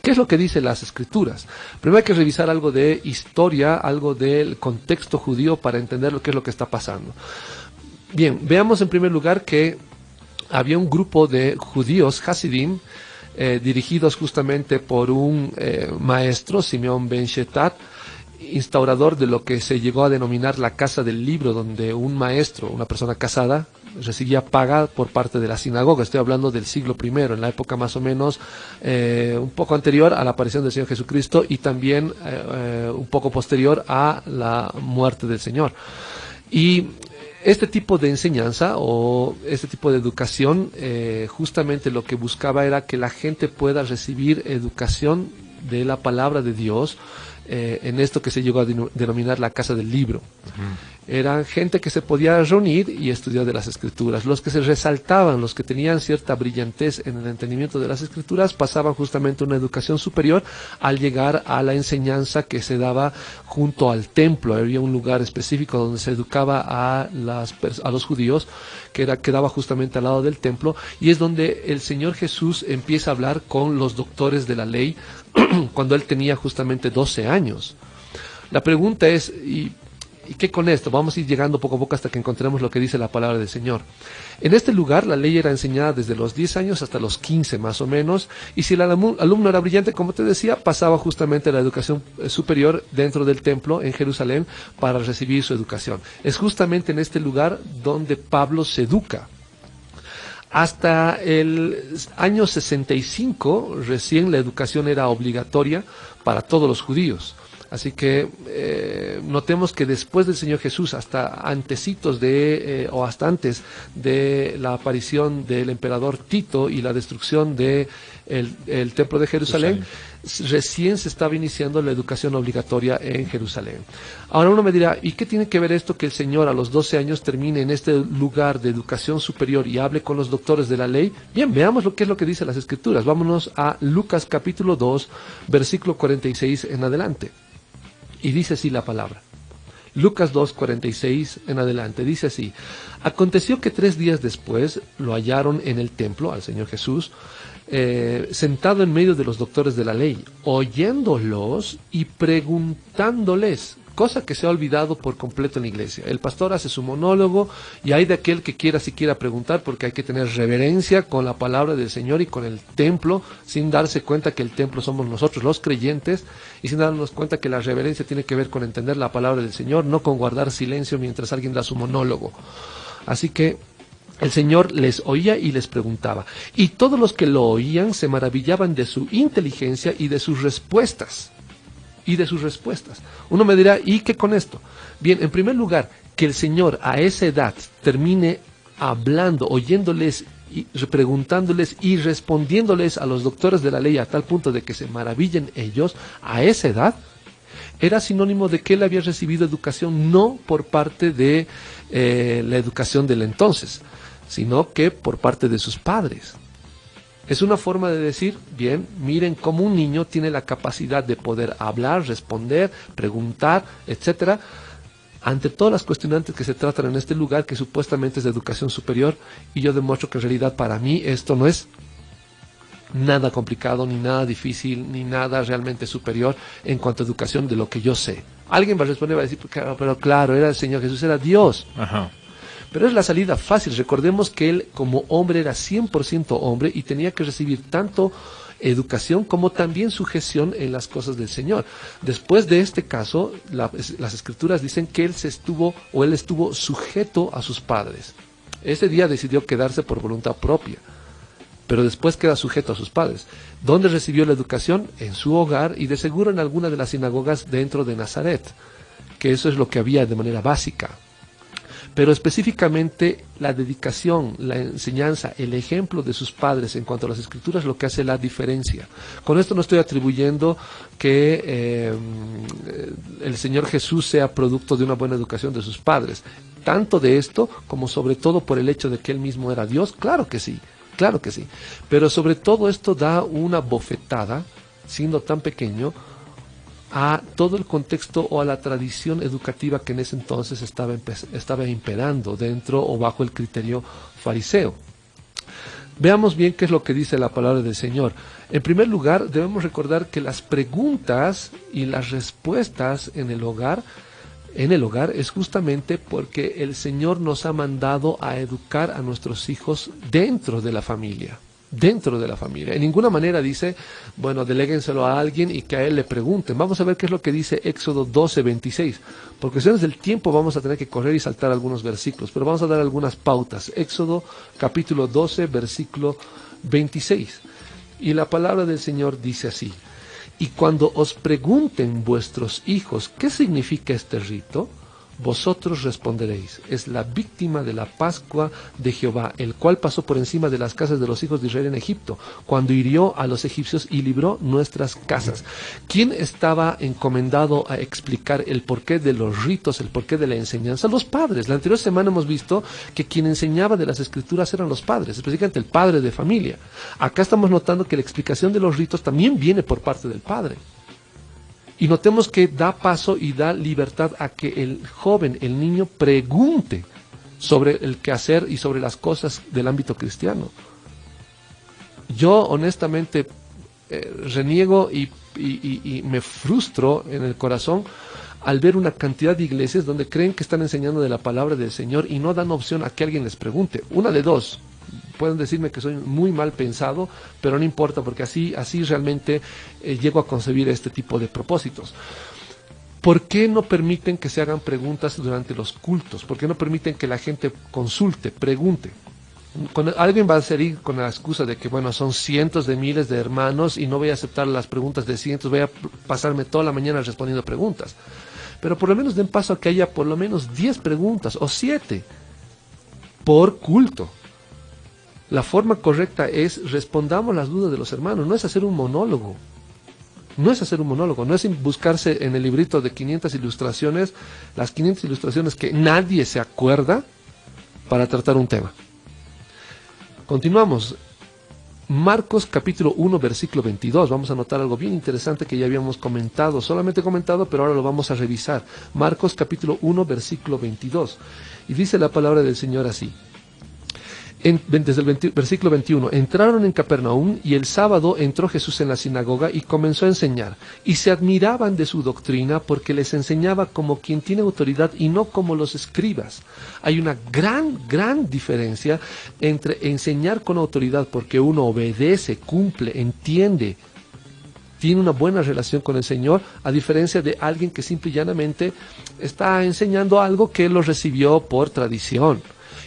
¿Qué es lo que dicen las Escrituras? Primero hay que revisar algo de historia, algo del contexto judío para entender qué es lo que está pasando. Bien, veamos en primer lugar que había un grupo de judíos, Hasidim, dirigidos justamente por un maestro, Simeón ben Shetat, instaurador de lo que se llegó a denominar la casa del libro, donde un maestro, una persona casada, recibía paga por parte de la sinagoga. Estoy hablando del siglo I, en la época más o menos un poco anterior a la aparición del Señor Jesucristo, y también un poco posterior a la muerte del Señor. Y este tipo de enseñanza o este tipo de educación justamente lo que buscaba era que la gente pueda recibir educación de la palabra de Dios en esto que se llegó a denominar la casa del libro. Eran gente que se podía reunir y estudiar de las escrituras. Los que se resaltaban, los que tenían cierta brillantez en el entendimiento de las escrituras, pasaban justamente una educación superior al llegar a la enseñanza que se daba junto al templo. Había un lugar específico donde se educaba a los judíos, que quedaba justamente al lado del templo, y es donde el Señor Jesús empieza a hablar con los doctores de la ley cuando él tenía justamente 12 años. La pregunta es, ¿y qué con esto? Vamos a ir llegando poco a poco hasta que encontremos lo que dice la palabra del Señor. En este lugar la ley era enseñada desde los 10 años hasta los 15 más o menos, y si el alumno era brillante, como te decía, pasaba justamente a la educación superior dentro del templo en Jerusalén para recibir su educación. Es justamente en este lugar donde Pablo se educa. Hasta el año 65 recién la educación era obligatoria para todos los judíos. Así que notemos que después del Señor Jesús, hasta antecitos o hasta antes de la aparición del emperador Tito y la destrucción del templo de Jerusalén, recién se estaba iniciando la educación obligatoria en Jerusalén. Ahora uno me dirá, ¿y qué tiene que ver esto que el Señor a los 12 años termine en este lugar de educación superior y hable con los doctores de la ley? Bien, veamos qué es lo que dicen las Escrituras. Vámonos a Lucas capítulo 2, versículo 46 en adelante. Y dice así la palabra. Lucas 2, 46 en adelante. Dice así: aconteció que 3 días después lo hallaron en el templo, al Señor Jesús, sentado en medio de los doctores de la ley, oyéndolos y preguntándoles, cosa que se ha olvidado por completo en la iglesia. El pastor hace su monólogo y hay de aquel que quiera siquiera preguntar, porque hay que tener reverencia con la palabra del Señor y con el templo, sin darse cuenta que el templo somos nosotros los creyentes, y sin darnos cuenta que la reverencia tiene que ver con entender la palabra del Señor, no con guardar silencio mientras alguien da su monólogo. Así que el Señor les oía y les preguntaba, y todos los que lo oían se maravillaban de su inteligencia y de sus respuestas. Uno me dirá, ¿y qué con esto? Bien, en primer lugar, que el Señor a esa edad termine hablando, oyéndoles, y preguntándoles y respondiéndoles a los doctores de la ley a tal punto de que se maravillen ellos a esa edad, era sinónimo de que él había recibido educación no por parte de la educación del entonces, sino que por parte de sus padres. Es una forma de decir, bien, miren cómo un niño tiene la capacidad de poder hablar, responder, preguntar, etcétera, ante todas las cuestionantes que se tratan en este lugar, que supuestamente es de educación superior, y yo demuestro que en realidad para mí esto no es nada complicado, ni nada difícil, ni nada realmente superior en cuanto a educación de lo que yo sé. Alguien va a responder, va a decir, pero claro, era el Señor Jesús, era Dios. Ajá. Pero es la salida fácil. Recordemos que él como hombre era 100% hombre y tenía que recibir tanto educación como también sujeción en las cosas del Señor. Después de este caso, las Escrituras dicen que él estuvo sujeto a sus padres. Ese día decidió quedarse por voluntad propia, pero después queda sujeto a sus padres. ¿Dónde recibió la educación? En su hogar, y de seguro en alguna de las sinagogas dentro de Nazaret, que eso es lo que había de manera básica. Pero específicamente la dedicación, la enseñanza, el ejemplo de sus padres en cuanto a las Escrituras, lo que hace la diferencia. Con esto no estoy atribuyendo que el Señor Jesús sea producto de una buena educación de sus padres. Tanto de esto como sobre todo por el hecho de que él mismo era Dios, claro que sí. Claro que sí, pero sobre todo esto da una bofetada, siendo tan pequeño, a todo el contexto o a la tradición educativa que en ese entonces estaba imperando dentro o bajo el criterio fariseo. Veamos bien qué es lo que dice la palabra del Señor. En primer lugar, debemos recordar que las preguntas y las respuestas en el hogar es justamente porque el Señor nos ha mandado a educar a nuestros hijos dentro de la familia. En ninguna manera dice, bueno, deléguenselo a alguien y que a él le pregunten. Vamos a ver qué es lo que dice Éxodo 12, 26. Por cuestiones del tiempo vamos a tener que correr y saltar algunos versículos, pero vamos a dar algunas pautas. Éxodo capítulo 12, versículo 26. Y la palabra del Señor dice así: Y cuando os pregunten vuestros hijos qué significa este rito, vosotros responderéis: es la víctima de la Pascua de Jehová, el cual pasó por encima de las casas de los hijos de Israel en Egipto, cuando hirió a los egipcios y libró nuestras casas. ¿Quién estaba encomendado a explicar el porqué de los ritos, el porqué de la enseñanza? Los padres. La anterior semana hemos visto que quien enseñaba de las escrituras eran los padres, específicamente el padre de familia. Acá estamos notando que la explicación de los ritos también viene por parte del padre. Y notemos que da paso y da libertad a que el joven, el niño, pregunte sobre el quehacer y sobre las cosas del ámbito cristiano. Yo honestamente reniego y me frustro en el corazón al ver una cantidad de iglesias donde creen que están enseñando de la palabra del Señor y no dan opción a que alguien les pregunte. Una de dos. Pueden decirme que soy muy mal pensado, pero no importa, porque así realmente llego a concebir este tipo de propósitos. ¿Por qué no permiten que se hagan preguntas durante los cultos? ¿Por qué no permiten que la gente consulte, pregunte? Cuando alguien va a salir con la excusa de que, bueno, son cientos de miles de hermanos y no voy a aceptar las preguntas de cientos, voy a pasarme toda la mañana respondiendo preguntas. Pero por lo menos den paso a que haya por lo menos 10 preguntas o 7 por culto. La forma correcta es respondamos las dudas de los hermanos, no es hacer un monólogo. No es hacer un monólogo, no es buscarse en el librito de 500 ilustraciones, las 500 ilustraciones que nadie se acuerda para tratar un tema. Continuamos. Marcos capítulo 1 versículo 22. Vamos a notar algo bien interesante que ya habíamos comentado, solamente comentado, pero ahora lo vamos a revisar. Marcos capítulo 1 versículo 22. Y dice la palabra del Señor así. Desde el versículo 21, entraron en Capernaum y el sábado entró Jesús en la sinagoga y comenzó a enseñar. Y se admiraban de su doctrina porque les enseñaba como quien tiene autoridad y no como los escribas. Hay una gran diferencia entre enseñar con autoridad porque uno obedece, cumple, entiende, tiene una buena relación con el Señor, a diferencia de alguien que simple y llanamente está enseñando algo que lo recibió por tradición.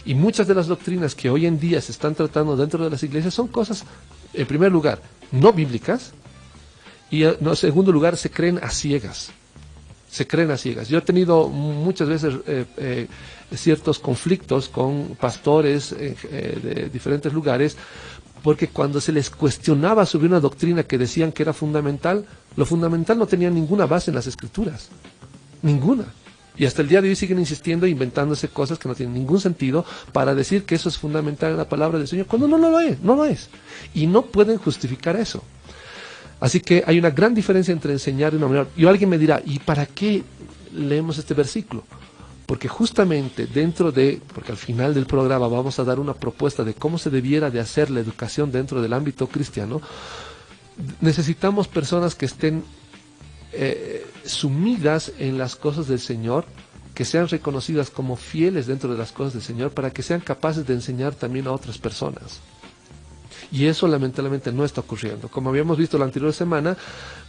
Y muchas de las doctrinas que hoy en día se están tratando dentro de las iglesias son cosas, en primer lugar, no bíblicas, y en segundo lugar, se creen a ciegas. Se creen a ciegas. Yo he tenido muchas veces ciertos conflictos con pastores de diferentes lugares, porque cuando se les cuestionaba sobre una doctrina que decían que era fundamental, lo fundamental no tenía ninguna base en las escrituras. Ninguna. Y hasta el día de hoy siguen insistiendo e inventándose cosas que no tienen ningún sentido para decir que eso es fundamental en la palabra del Señor, cuando no lo es. Y no pueden justificar eso. Así que hay una gran diferencia entre enseñar y una manera. Y alguien me dirá, ¿y para qué leemos este versículo? Porque justamente porque al final del programa vamos a dar una propuesta de cómo se debiera de hacer la educación dentro del ámbito cristiano, necesitamos personas que estén sumidas en las cosas del Señor, que sean reconocidas como fieles dentro de las cosas del Señor, para que sean capaces de enseñar también a otras personas. Y eso lamentablemente no está ocurriendo. Como habíamos visto la anterior semana,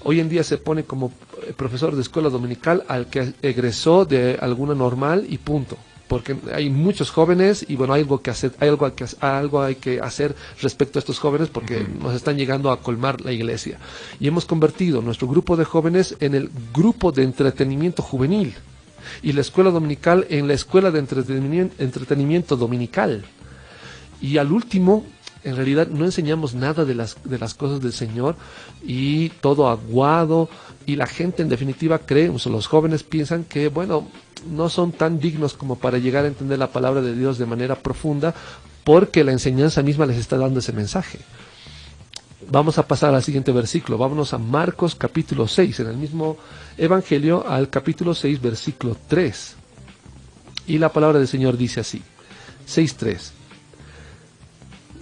hoy en día se pone como profesor de escuela dominical al que egresó de alguna normal y punto. Porque hay muchos jóvenes y bueno, hay algo hay que hacer respecto a estos jóvenes porque nos están llegando a colmar la iglesia. Y hemos convertido nuestro grupo de jóvenes en el grupo de entretenimiento juvenil y la escuela dominical en la escuela de entretenimiento dominical. Y al último, en realidad no enseñamos nada de las cosas del Señor y todo aguado, y la gente en definitiva cree, los jóvenes piensan que bueno, no son tan dignos como para llegar a entender la palabra de Dios de manera profunda, porque la enseñanza misma les está dando ese mensaje. Vamos a pasar al siguiente versículo, vámonos a Marcos capítulo 6, en el mismo evangelio, al capítulo 6, versículo 3. Y la palabra del Señor dice así, 6:3.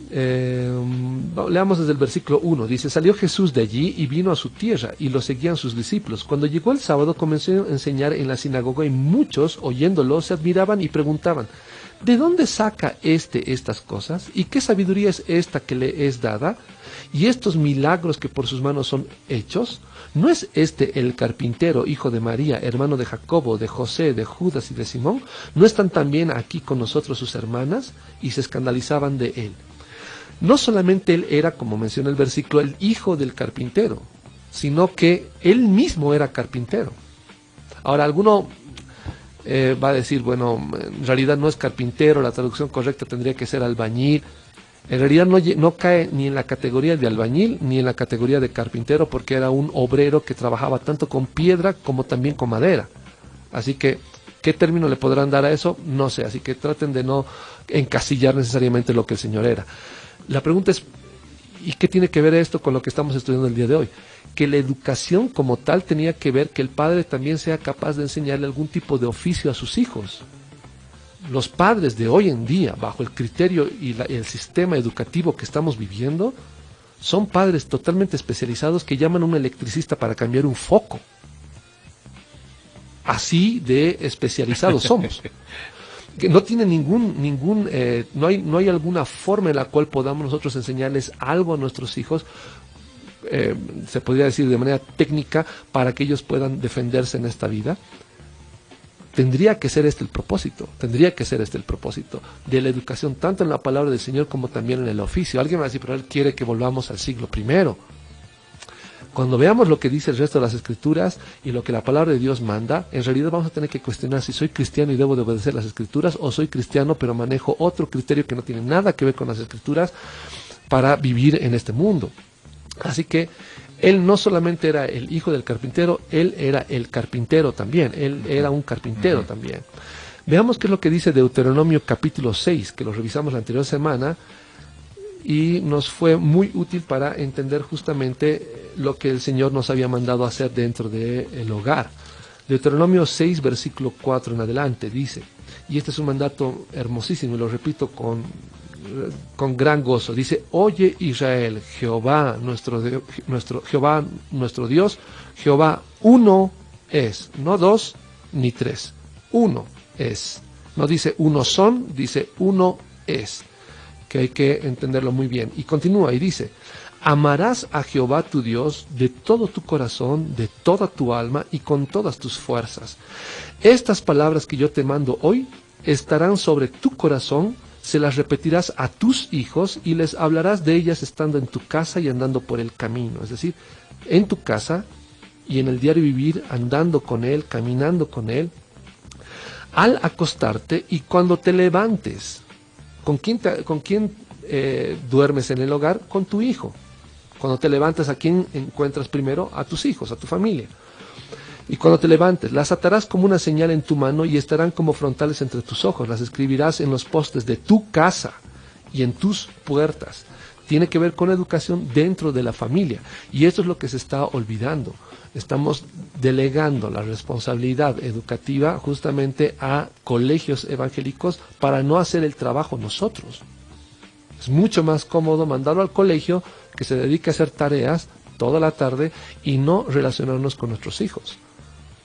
Leamos desde el versículo 1. Dice: salió Jesús de allí y vino a su tierra, y lo seguían sus discípulos. Cuando llegó el sábado, comenzó a enseñar en la sinagoga, y muchos, oyéndolo, se admiraban y preguntaban: ¿de dónde saca estas cosas? ¿Y qué sabiduría es esta que le es dada? ¿Y estos milagros que por sus manos son hechos? ¿No es este el carpintero, hijo de María, hermano de Jacobo, de José, de Judas y de Simón? ¿No están también aquí con nosotros sus hermanas? Y se escandalizaban de él. No solamente él era, como menciona el versículo, el hijo del carpintero, sino que él mismo era carpintero. Ahora, alguno va a decir, bueno, en realidad no es carpintero, la traducción correcta tendría que ser albañil. En realidad no cae ni en la categoría de albañil ni en la categoría de carpintero, porque era un obrero que trabajaba tanto con piedra como también con madera. Así que, ¿qué término le podrán dar a eso? No sé, así que traten de no encasillar necesariamente lo que el Señor era. La pregunta es, ¿y qué tiene que ver esto con lo que estamos estudiando el día de hoy? Que la educación como tal tenía que ver que el padre también sea capaz de enseñarle algún tipo de oficio a sus hijos. Los padres de hoy en día, bajo el criterio y el sistema educativo que estamos viviendo, son padres totalmente especializados que llaman a un electricista para cambiar un foco. Así de especializados somos. Que no tiene no hay alguna forma en la cual podamos nosotros enseñarles algo a nuestros hijos, se podría decir de manera técnica, para que ellos puedan defenderse en esta vida. Tendría que ser este el propósito de la educación, tanto en la palabra del Señor como también en el oficio. Alguien va a decir, pero él quiere que volvamos al siglo I. Cuando veamos lo que dice el resto de las Escrituras y lo que la palabra de Dios manda, en realidad vamos a tener que cuestionar si soy cristiano y debo de obedecer las Escrituras, o soy cristiano pero manejo otro criterio que no tiene nada que ver con las Escrituras para vivir en este mundo. Así que él no solamente era el hijo del carpintero, él era el carpintero también, él era un carpintero también. Veamos qué es lo que dice Deuteronomio capítulo 6, que lo revisamos la anterior semana, y nos fue muy útil para entender justamente lo que el Señor nos había mandado hacer dentro del hogar. Deuteronomio 6, versículo 4 en adelante, dice, y este es un mandato hermosísimo, y lo repito con gran gozo, dice: oye Israel, Jehová nuestro Dios, Jehová uno es, no dos ni tres, uno es. No dice uno son, dice uno es, que hay que entenderlo muy bien. Y continúa y dice: amarás a Jehová tu Dios de todo tu corazón, de toda tu alma y con todas tus fuerzas. Estas palabras que yo te mando hoy estarán sobre tu corazón, se las repetirás a tus hijos y les hablarás de ellas estando en tu casa y andando por el camino. Es decir, en tu casa y en el diario vivir, andando con él, caminando con él, al acostarte y cuando te levantes. ¿Con quién duermes en el hogar? Con tu hijo. Cuando te levantas, ¿a quién encuentras primero? A tus hijos, a tu familia. Y cuando te levantes, las atarás como una señal en tu mano y estarán como frontales entre tus ojos. Las escribirás en los postes de tu casa y en tus puertas. Tiene que ver con educación dentro de la familia. Y esto es lo que se está olvidando. Estamos delegando la responsabilidad educativa justamente a colegios evangélicos para no hacer el trabajo nosotros. Es mucho más cómodo mandarlo al colegio que se dedique a hacer tareas toda la tarde y no relacionarnos con nuestros hijos.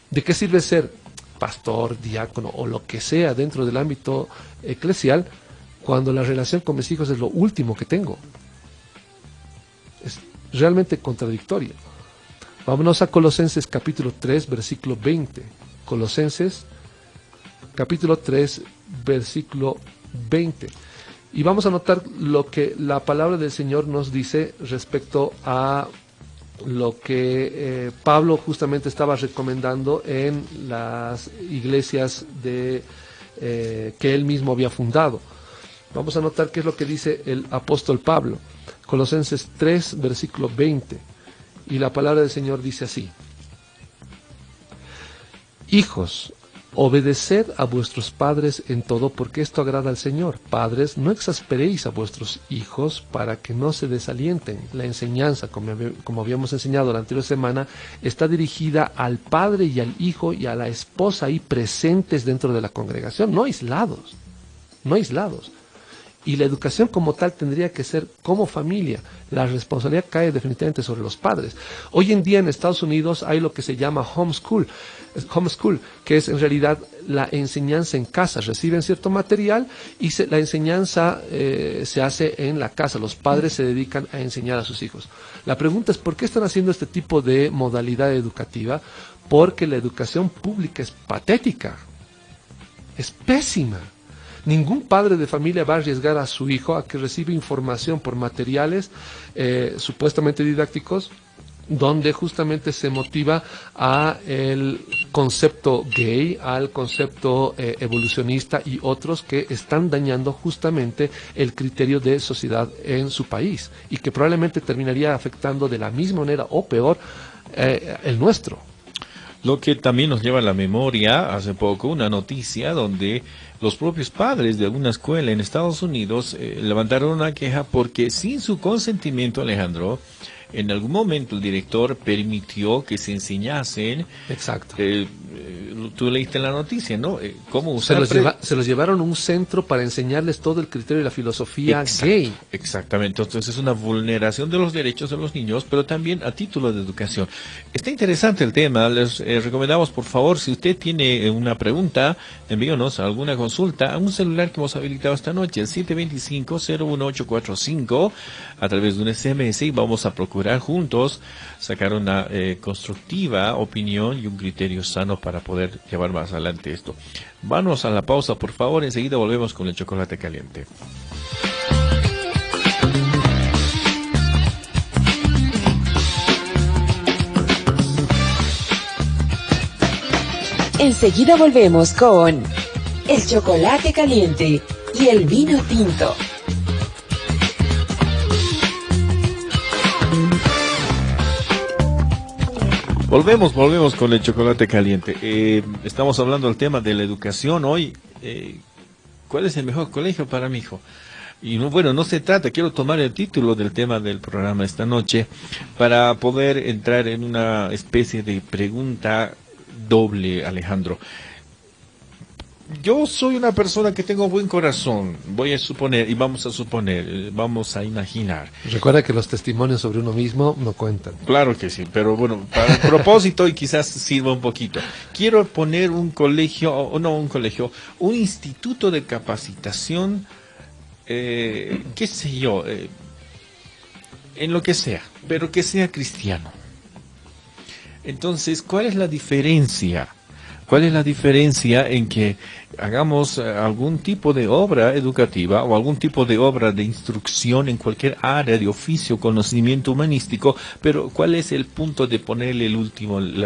¿De qué sirve ser pastor, diácono o lo que sea dentro del ámbito eclesial cuando la relación con mis hijos es lo último que tengo? Es realmente contradictorio. Vámonos a Colosenses capítulo 3, versículo 20. Colosenses capítulo 3, versículo 20. Y vamos a notar lo que la palabra del Señor nos dice respecto a lo que Pablo justamente estaba recomendando en las iglesias que él mismo había fundado. Vamos a notar qué es lo que dice el apóstol Pablo. Colosenses 3, versículo 20. Y la palabra del Señor dice así: hijos, obedeced a vuestros padres en todo, porque esto agrada al Señor. Padres, no exasperéis a vuestros hijos para que no se desalienten. La enseñanza, como habíamos enseñado la anterior semana, está dirigida al padre y al hijo y a la esposa ahí presentes dentro de la congregación, no aislados, no aislados. Y la educación como tal tendría que ser como familia. La responsabilidad cae definitivamente sobre los padres. Hoy en día en Estados Unidos hay lo que se llama homeschool, que es en realidad la enseñanza en casa. Reciben cierto material y la enseñanza se hace en la casa. Los padres se dedican a enseñar a sus hijos. La pregunta es: ¿por qué están haciendo este tipo de modalidad educativa? Porque la educación pública es patética, es pésima. Ningún padre de familia va a arriesgar a su hijo a que reciba información por materiales supuestamente didácticos donde justamente se motiva a el concepto gay, al concepto evolucionista y otros que están dañando justamente el criterio de sociedad en su país y que probablemente terminaría afectando de la misma manera o peor el nuestro. Lo que también nos lleva a la memoria, hace poco, una noticia donde los propios padres de alguna escuela en Estados Unidos levantaron una queja porque sin su consentimiento, Alejandro, en algún momento el director permitió que se enseñasen. Exacto. Tú leíste la noticia, ¿no? Cómo usar. Se los llevaron a un centro para enseñarles todo el criterio y la filosofía gay. Exactamente. Entonces es una vulneración de los derechos de los niños, pero también a título de educación. Está interesante el tema. Les recomendamos, por favor, si usted tiene una pregunta, envíenos alguna consulta a un celular que hemos habilitado esta noche, el 725-01845, a través de un SMS, y vamos a procurar juntos sacar una constructiva opinión y un criterio sano para poder llevar más adelante esto. Vamos a la pausa, por favor, enseguida volvemos con el chocolate caliente. Enseguida volvemos con el chocolate caliente y el vino tinto. Volvemos con el chocolate caliente. Estamos hablando del tema de la educación hoy. ¿Cuál es el mejor colegio para mi hijo? Y no se trata, quiero tomar el título del tema del programa esta noche para poder entrar en una especie de pregunta doble, Alejandro. Yo soy una persona que tengo buen corazón, voy a suponer, y vamos a imaginar. Recuerda que los testimonios sobre uno mismo no cuentan. Claro que sí, pero bueno, para el propósito y quizás sirva un poquito. Quiero poner un instituto de capacitación, qué sé yo, en lo que sea, pero que sea cristiano. Entonces, ¿cuál es la diferencia? ¿Cuál es la diferencia en que hagamos algún tipo de obra educativa o algún tipo de obra de instrucción en cualquier área de oficio, conocimiento humanístico, pero cuál es el punto de ponerle la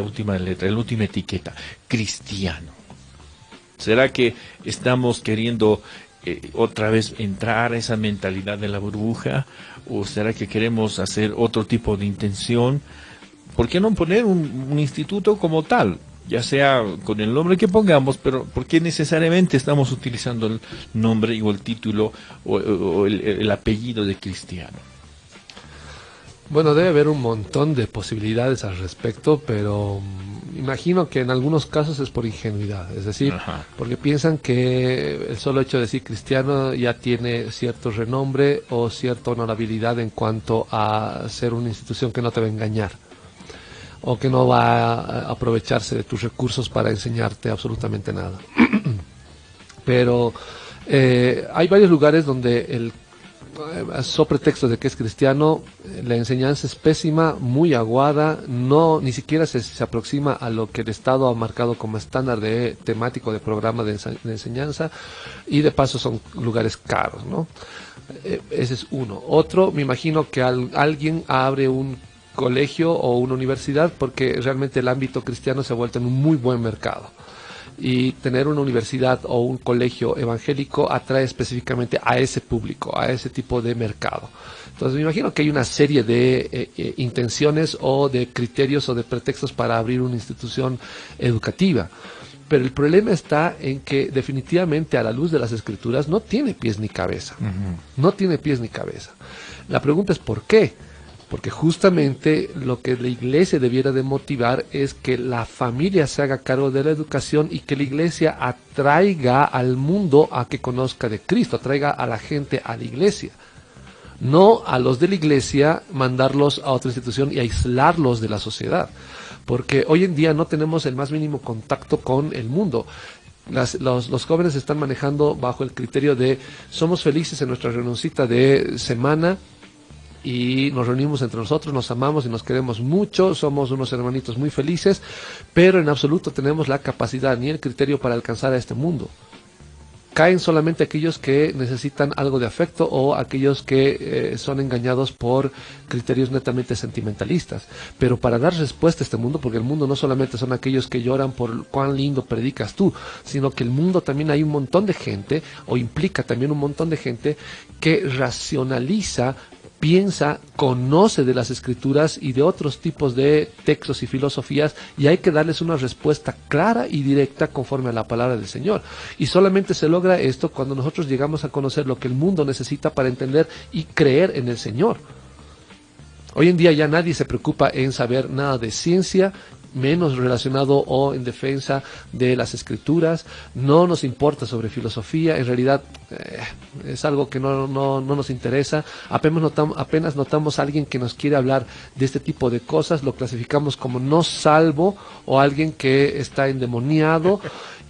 última letra, la última etiqueta? Cristiano. ¿Será que estamos queriendo otra vez entrar a esa mentalidad de la burbuja? ¿O será que queremos hacer otro tipo de intención? ¿Por qué no poner un instituto como tal? Ya sea con el nombre que pongamos, pero ¿por qué necesariamente estamos utilizando el nombre o el título o el apellido de cristiano? Bueno, debe haber un montón de posibilidades al respecto, pero imagino que en algunos casos es por ingenuidad, es decir, porque piensan que el solo hecho de decir cristiano ya tiene cierto renombre o cierta honorabilidad en cuanto a ser una institución que no te va a engañar, o que no va a aprovecharse de tus recursos para enseñarte absolutamente nada. Pero hay varios lugares donde sobre pretexto de que es cristiano, la enseñanza es pésima, muy aguada, ni siquiera se aproxima a lo que el Estado ha marcado como estándar de temático de programa de enseñanza, y de paso son lugares caros, ¿no? Ese es uno. Otro, me imagino que alguien abre un colegio o una universidad porque realmente el ámbito cristiano se ha vuelto en un muy buen mercado, y tener una universidad o un colegio evangélico atrae específicamente a ese público, a ese tipo de mercado. Entonces me imagino que hay una serie de intenciones o de criterios o de pretextos para abrir una institución educativa, pero el problema está en que definitivamente a la luz de las Escrituras no tiene pies ni cabeza. No tiene pies ni cabeza. La pregunta es ¿por qué? Porque justamente lo que la iglesia debiera de motivar es que la familia se haga cargo de la educación y que la iglesia atraiga al mundo a que conozca de Cristo, atraiga a la gente a la iglesia. No a los de la iglesia mandarlos a otra institución y aislarlos de la sociedad. Porque hoy en día no tenemos el más mínimo contacto con el mundo. Los jóvenes se están manejando bajo el criterio de somos felices en nuestra reunioncita de semana, y nos reunimos entre nosotros, nos amamos y nos queremos mucho, somos unos hermanitos muy felices, pero en absoluto tenemos la capacidad ni el criterio para alcanzar a este mundo. caen solamente aquellos que necesitan algo de afecto o aquellos que son engañados por criterios netamente sentimentalistas. Pero para dar respuesta a este mundo, porque el mundo no solamente son aquellos que lloran por cuán lindo predicas tú, sino que el mundo también hay un montón de gente, o implica también un montón de gente que racionaliza, piensa, conoce de las escrituras y de otros tipos de textos y filosofías, y hay que darles una respuesta clara y directa conforme a la palabra del Señor. Y solamente se logra esto cuando nosotros llegamos a conocer lo que el mundo necesita para entender y creer en el Señor. Hoy en día ya nadie se preocupa en saber nada de ciencia, menos relacionado o en defensa de las escrituras. No nos importa sobre filosofía, en realidad es algo que no nos interesa. Apenas notamos a alguien que nos quiere hablar de este tipo de cosas, lo clasificamos como no salvo o alguien que está endemoniado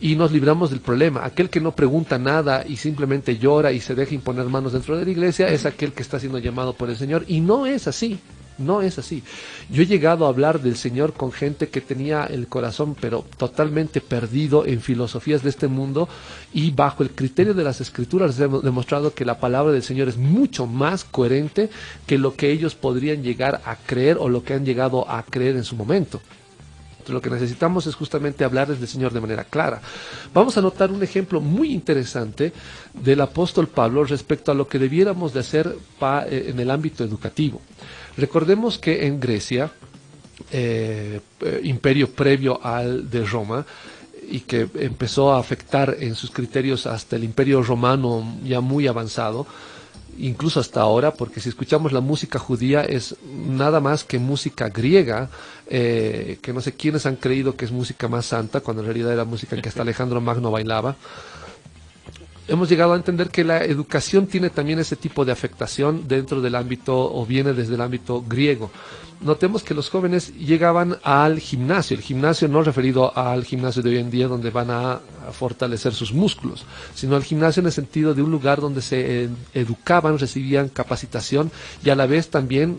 y nos libramos del problema. Aquel que no pregunta nada y simplemente llora y se deja imponer manos dentro de la iglesia es aquel que está siendo llamado por el Señor, y no es así. No es así. Yo he llegado a hablar del Señor con gente que tenía el corazón pero totalmente perdido en filosofías de este mundo, y bajo el criterio de las escrituras les hemos demostrado que la palabra del Señor es mucho más coherente que lo que ellos podrían llegar a creer o lo que han llegado a creer en su momento. Entonces, lo que necesitamos es justamente hablarles del Señor de manera clara. Vamos a notar un ejemplo muy interesante del apóstol Pablo respecto a lo que debiéramos de hacer en el ámbito educativo. Recordemos que en Grecia, imperio previo al de Roma, y que empezó a afectar en sus criterios hasta el imperio romano ya muy avanzado, incluso hasta ahora, porque si escuchamos la música judía es nada más que música griega, que no sé quiénes han creído que es música más santa, cuando en realidad era música que hasta Alejandro Magno bailaba. Hemos llegado a entender que la educación tiene también ese tipo de afectación dentro del ámbito, o viene desde el ámbito griego. Notemos que los jóvenes llegaban al gimnasio, el gimnasio no referido al gimnasio de hoy en día donde van a fortalecer sus músculos, sino al gimnasio en el sentido de un lugar donde se educaban, recibían capacitación y a la vez también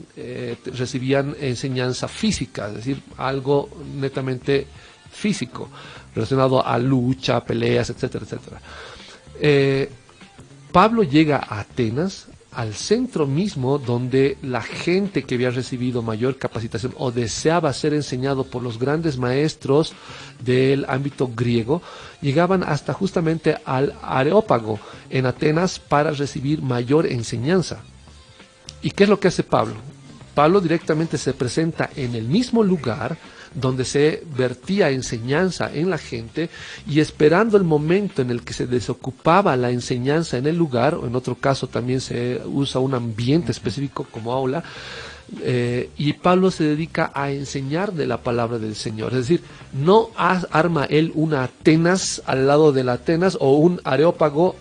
recibían enseñanza física, es decir, algo netamente físico, relacionado a lucha, peleas, etcétera, etcétera. Pablo llega a Atenas, al centro mismo donde la gente que había recibido mayor capacitación o deseaba ser enseñado por los grandes maestros del ámbito griego, llegaban hasta justamente al Areópago en Atenas para recibir mayor enseñanza. ¿Y qué es lo que hace Pablo? Pablo directamente se presenta en el mismo lugar donde se vertía enseñanza en la gente, y esperando el momento en el que se desocupaba la enseñanza en el lugar, o en otro caso también se usa un ambiente específico como aula, y Pablo se dedica a enseñar de la palabra del Señor. Es decir, no arma él una Atenas al lado de la Atenas o un Areópago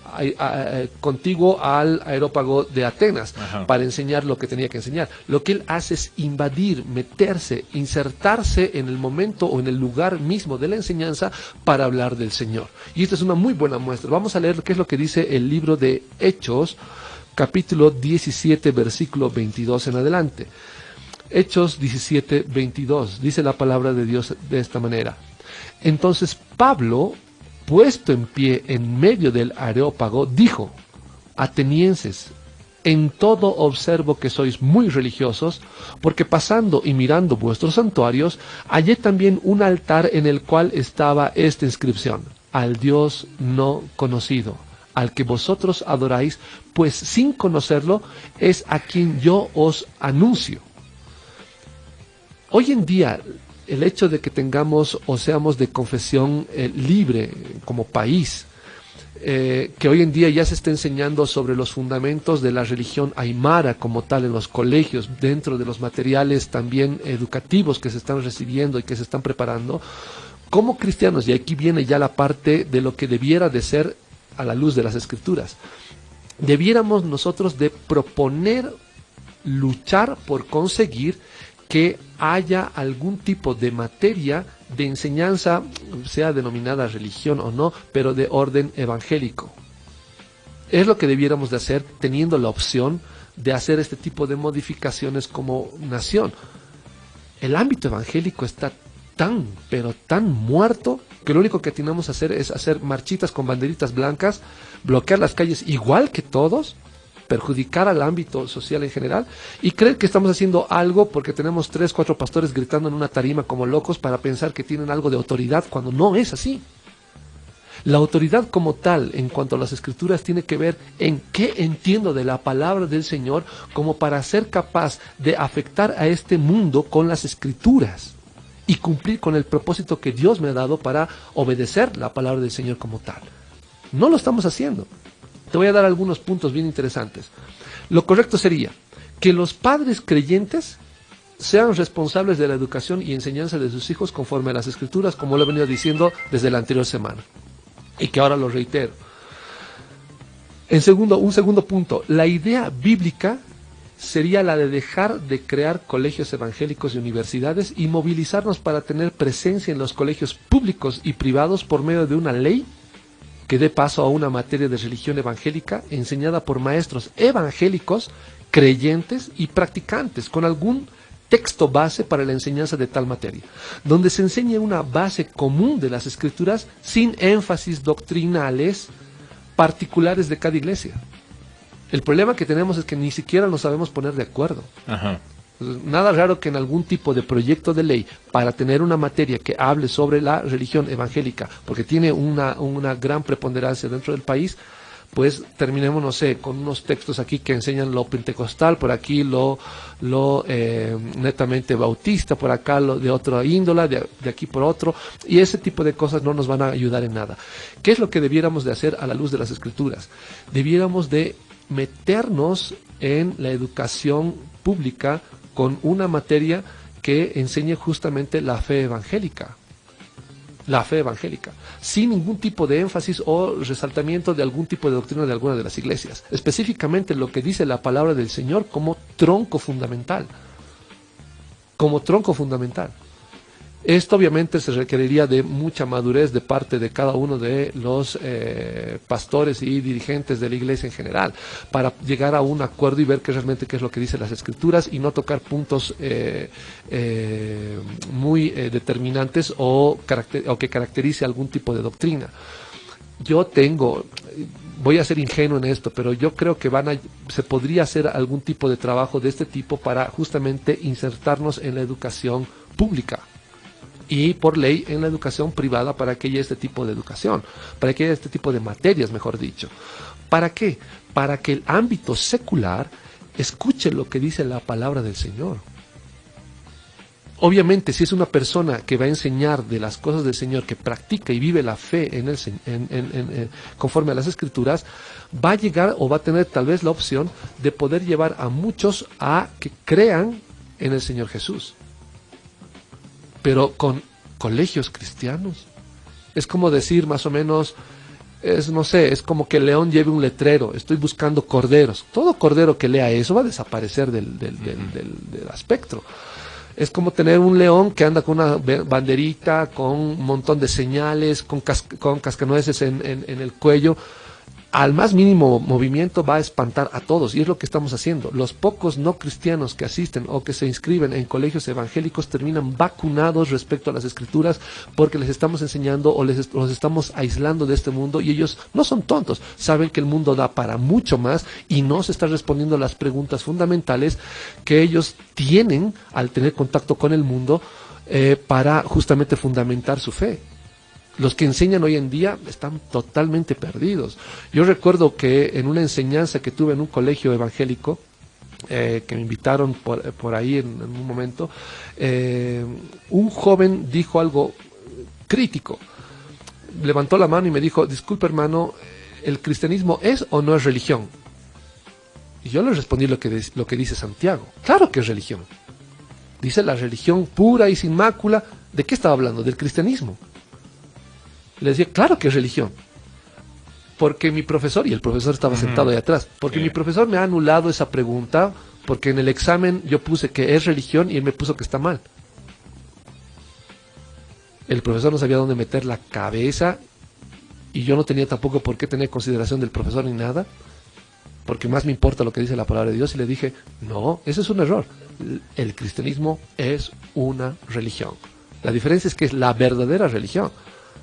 contiguo al Areópago de Atenas. Ajá. Para enseñar lo que tenía que enseñar. Lo que él hace es invadir, meterse, insertarse en el momento o en el lugar mismo de la enseñanza para hablar del Señor. Y esta es una muy buena muestra. Vamos a leer qué es lo que dice el libro de Hechos, capítulo 17, versículo 22 en adelante. Hechos 17, 22. Dice la palabra de Dios de esta manera. Entonces Pablo, puesto en pie en medio del Areópago, dijo: Atenienses, en todo observo que sois muy religiosos, porque pasando y mirando vuestros santuarios, hallé también un altar en el cual estaba esta inscripción: al Dios no conocido, al que vosotros adoráis, pues sin conocerlo es a quien yo os anuncio. Hoy en día, el hecho de que tengamos o seamos de confesión libre como país, que hoy en día ya se está enseñando sobre los fundamentos de la religión aymara como tal en los colegios, dentro de los materiales también educativos que se están recibiendo y que se están preparando, como cristianos, y aquí viene ya la parte de lo que debiera de ser a la luz de las escrituras, debiéramos nosotros de proponer, luchar por conseguir que haya algún tipo de materia de enseñanza, sea denominada religión o no, pero de orden evangélico. Es lo que debiéramos de hacer, teniendo la opción de hacer este tipo de modificaciones como nación. El ámbito evangélico está tan, pero tan muerto que lo único que tenemos que hacer es hacer marchitas con banderitas blancas, bloquear las calles igual que todos, perjudicar al ámbito social en general y creer que estamos haciendo algo porque tenemos 3, 4 pastores gritando en una tarima como locos para pensar que tienen algo de autoridad cuando no es así. La autoridad como tal, en cuanto a las escrituras, tiene que ver en qué entiendo de la palabra del Señor como para ser capaz de afectar a este mundo con las escrituras y cumplir con el propósito que Dios me ha dado para obedecer la palabra del Señor como tal. No lo estamos haciendo. Te voy a dar algunos puntos bien interesantes. Lo correcto sería que los padres creyentes sean responsables de la educación y enseñanza de sus hijos conforme a las escrituras, como lo he venido diciendo desde la anterior semana. Y que ahora lo reitero. Un segundo punto, la idea bíblica sería la de dejar de crear colegios evangélicos y universidades y movilizarnos para tener presencia en los colegios públicos y privados por medio de una ley que dé paso a una materia de religión evangélica enseñada por maestros evangélicos, creyentes y practicantes, con algún texto base para la enseñanza de tal materia, donde se enseñe una base común de las escrituras sin énfasis doctrinales particulares de cada iglesia. El problema que tenemos es que ni siquiera nos sabemos poner de acuerdo. Ajá. Nada raro que en algún tipo de proyecto de ley para tener una materia que hable sobre la religión evangélica, porque tiene una gran preponderancia dentro del país, pues terminemos, no sé, con unos textos aquí que enseñan lo pentecostal, por aquí lo netamente bautista, por acá lo de otra índola, de aquí por otro, y ese tipo de cosas no nos van a ayudar en nada. ¿Qué es lo que debiéramos de hacer a la luz de las escrituras? Debiéramos de meternos en la educación pública con una materia que enseñe justamente la fe evangélica. La fe evangélica, sin ningún tipo de énfasis o resaltamiento de algún tipo de doctrina de alguna de las iglesias. Específicamente lo que dice la palabra del Señor como tronco fundamental. Como tronco fundamental. Esto obviamente se requeriría de mucha madurez de parte de cada uno de los pastores y dirigentes de la iglesia en general, para llegar a un acuerdo y ver realmente qué es lo que dicen las escrituras y no tocar puntos muy determinantes o que caracterice algún tipo de doctrina. Voy a ser ingenuo en esto, pero yo creo que se podría hacer algún tipo de trabajo de este tipo para justamente insertarnos en la educación pública. Y por ley en la educación privada para que haya este tipo de educación, para que haya este tipo de materias, mejor dicho. ¿Para qué? Para que el ámbito secular escuche lo que dice la palabra del Señor. Obviamente, si es una persona que va a enseñar de las cosas del Señor, que practica y vive la fe conforme a las Escrituras, va a llegar o va a tener tal vez la opción de poder llevar a muchos a que crean en el Señor Jesús. Pero con colegios cristianos. Es como decir más o menos, no sé, es como que el león lleve un letrero, estoy buscando corderos. Todo cordero que lea eso va a desaparecer del espectro. Es como tener un león que anda con una banderita, con un montón de señales, con cascanueces en el cuello. Al más mínimo movimiento va a espantar a todos, y es lo que estamos haciendo. Los pocos no cristianos que asisten o que se inscriben en colegios evangélicos terminan vacunados respecto a las escrituras, porque les estamos enseñando o los estamos aislando de este mundo, y ellos no son tontos, saben que el mundo da para mucho más y no se está respondiendo a las preguntas fundamentales que ellos tienen al tener contacto con el mundo para justamente fundamentar su fe. Los que enseñan hoy en día están totalmente perdidos. Yo recuerdo que en una enseñanza que tuve en un colegio evangélico, que me invitaron por ahí en un momento, un joven dijo algo crítico. Levantó la mano y me dijo: disculpe, hermano, ¿el cristianismo es o no es religión? Y yo le respondí lo que dice Santiago. Claro que es religión. Dice la religión pura y sin mácula. ¿De qué estaba hablando? Del cristianismo. Le decía, claro que es religión. Porque mi profesor, y el profesor estaba sentado ahí atrás, porque mi profesor me ha anulado esa pregunta, porque en el examen yo puse que es religión y él me puso que está mal. El profesor no sabía dónde meter la cabeza, y yo no tenía tampoco por qué tener consideración del profesor ni nada, porque más me importa lo que dice la palabra de Dios, y le dije, no, ese es un error. El cristianismo es una religión. La diferencia es que es la verdadera religión.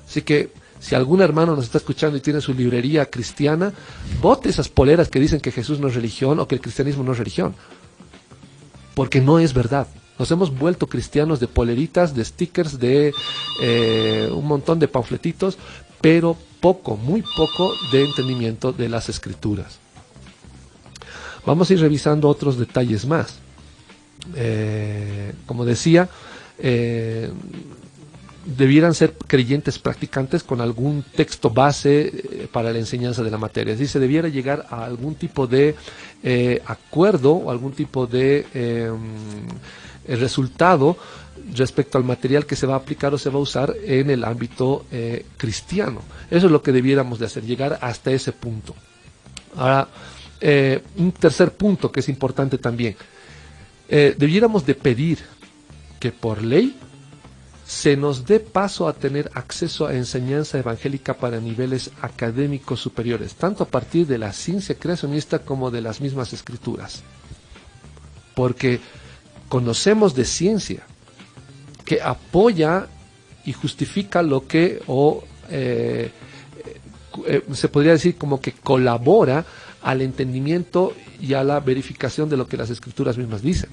Así que si algún hermano nos está escuchando y tiene su librería cristiana, bote esas poleras que dicen que Jesús no es religión o que el cristianismo no es religión. Porque no es verdad. Nos hemos vuelto cristianos de poleritas, de stickers, de un montón de panfletitos, pero poco, muy poco de entendimiento de las escrituras. Vamos a ir revisando otros detalles más. Como decía, debieran ser creyentes practicantes con algún texto base para la enseñanza de la materia. Es decir, se debiera llegar a algún tipo de acuerdo o algún tipo de resultado respecto al material que se va a aplicar o se va a usar en el ámbito cristiano. Eso es lo que debiéramos de hacer, llegar hasta ese punto. Ahora, un tercer punto que es importante también. Debiéramos de pedir que por ley se nos dé paso a tener acceso a enseñanza evangélica para niveles académicos superiores, tanto a partir de la ciencia creacionista como de las mismas escrituras. Porque conocemos de ciencia que apoya y justifica lo que, se podría decir como que colabora al entendimiento y a la verificación de lo que las escrituras mismas dicen.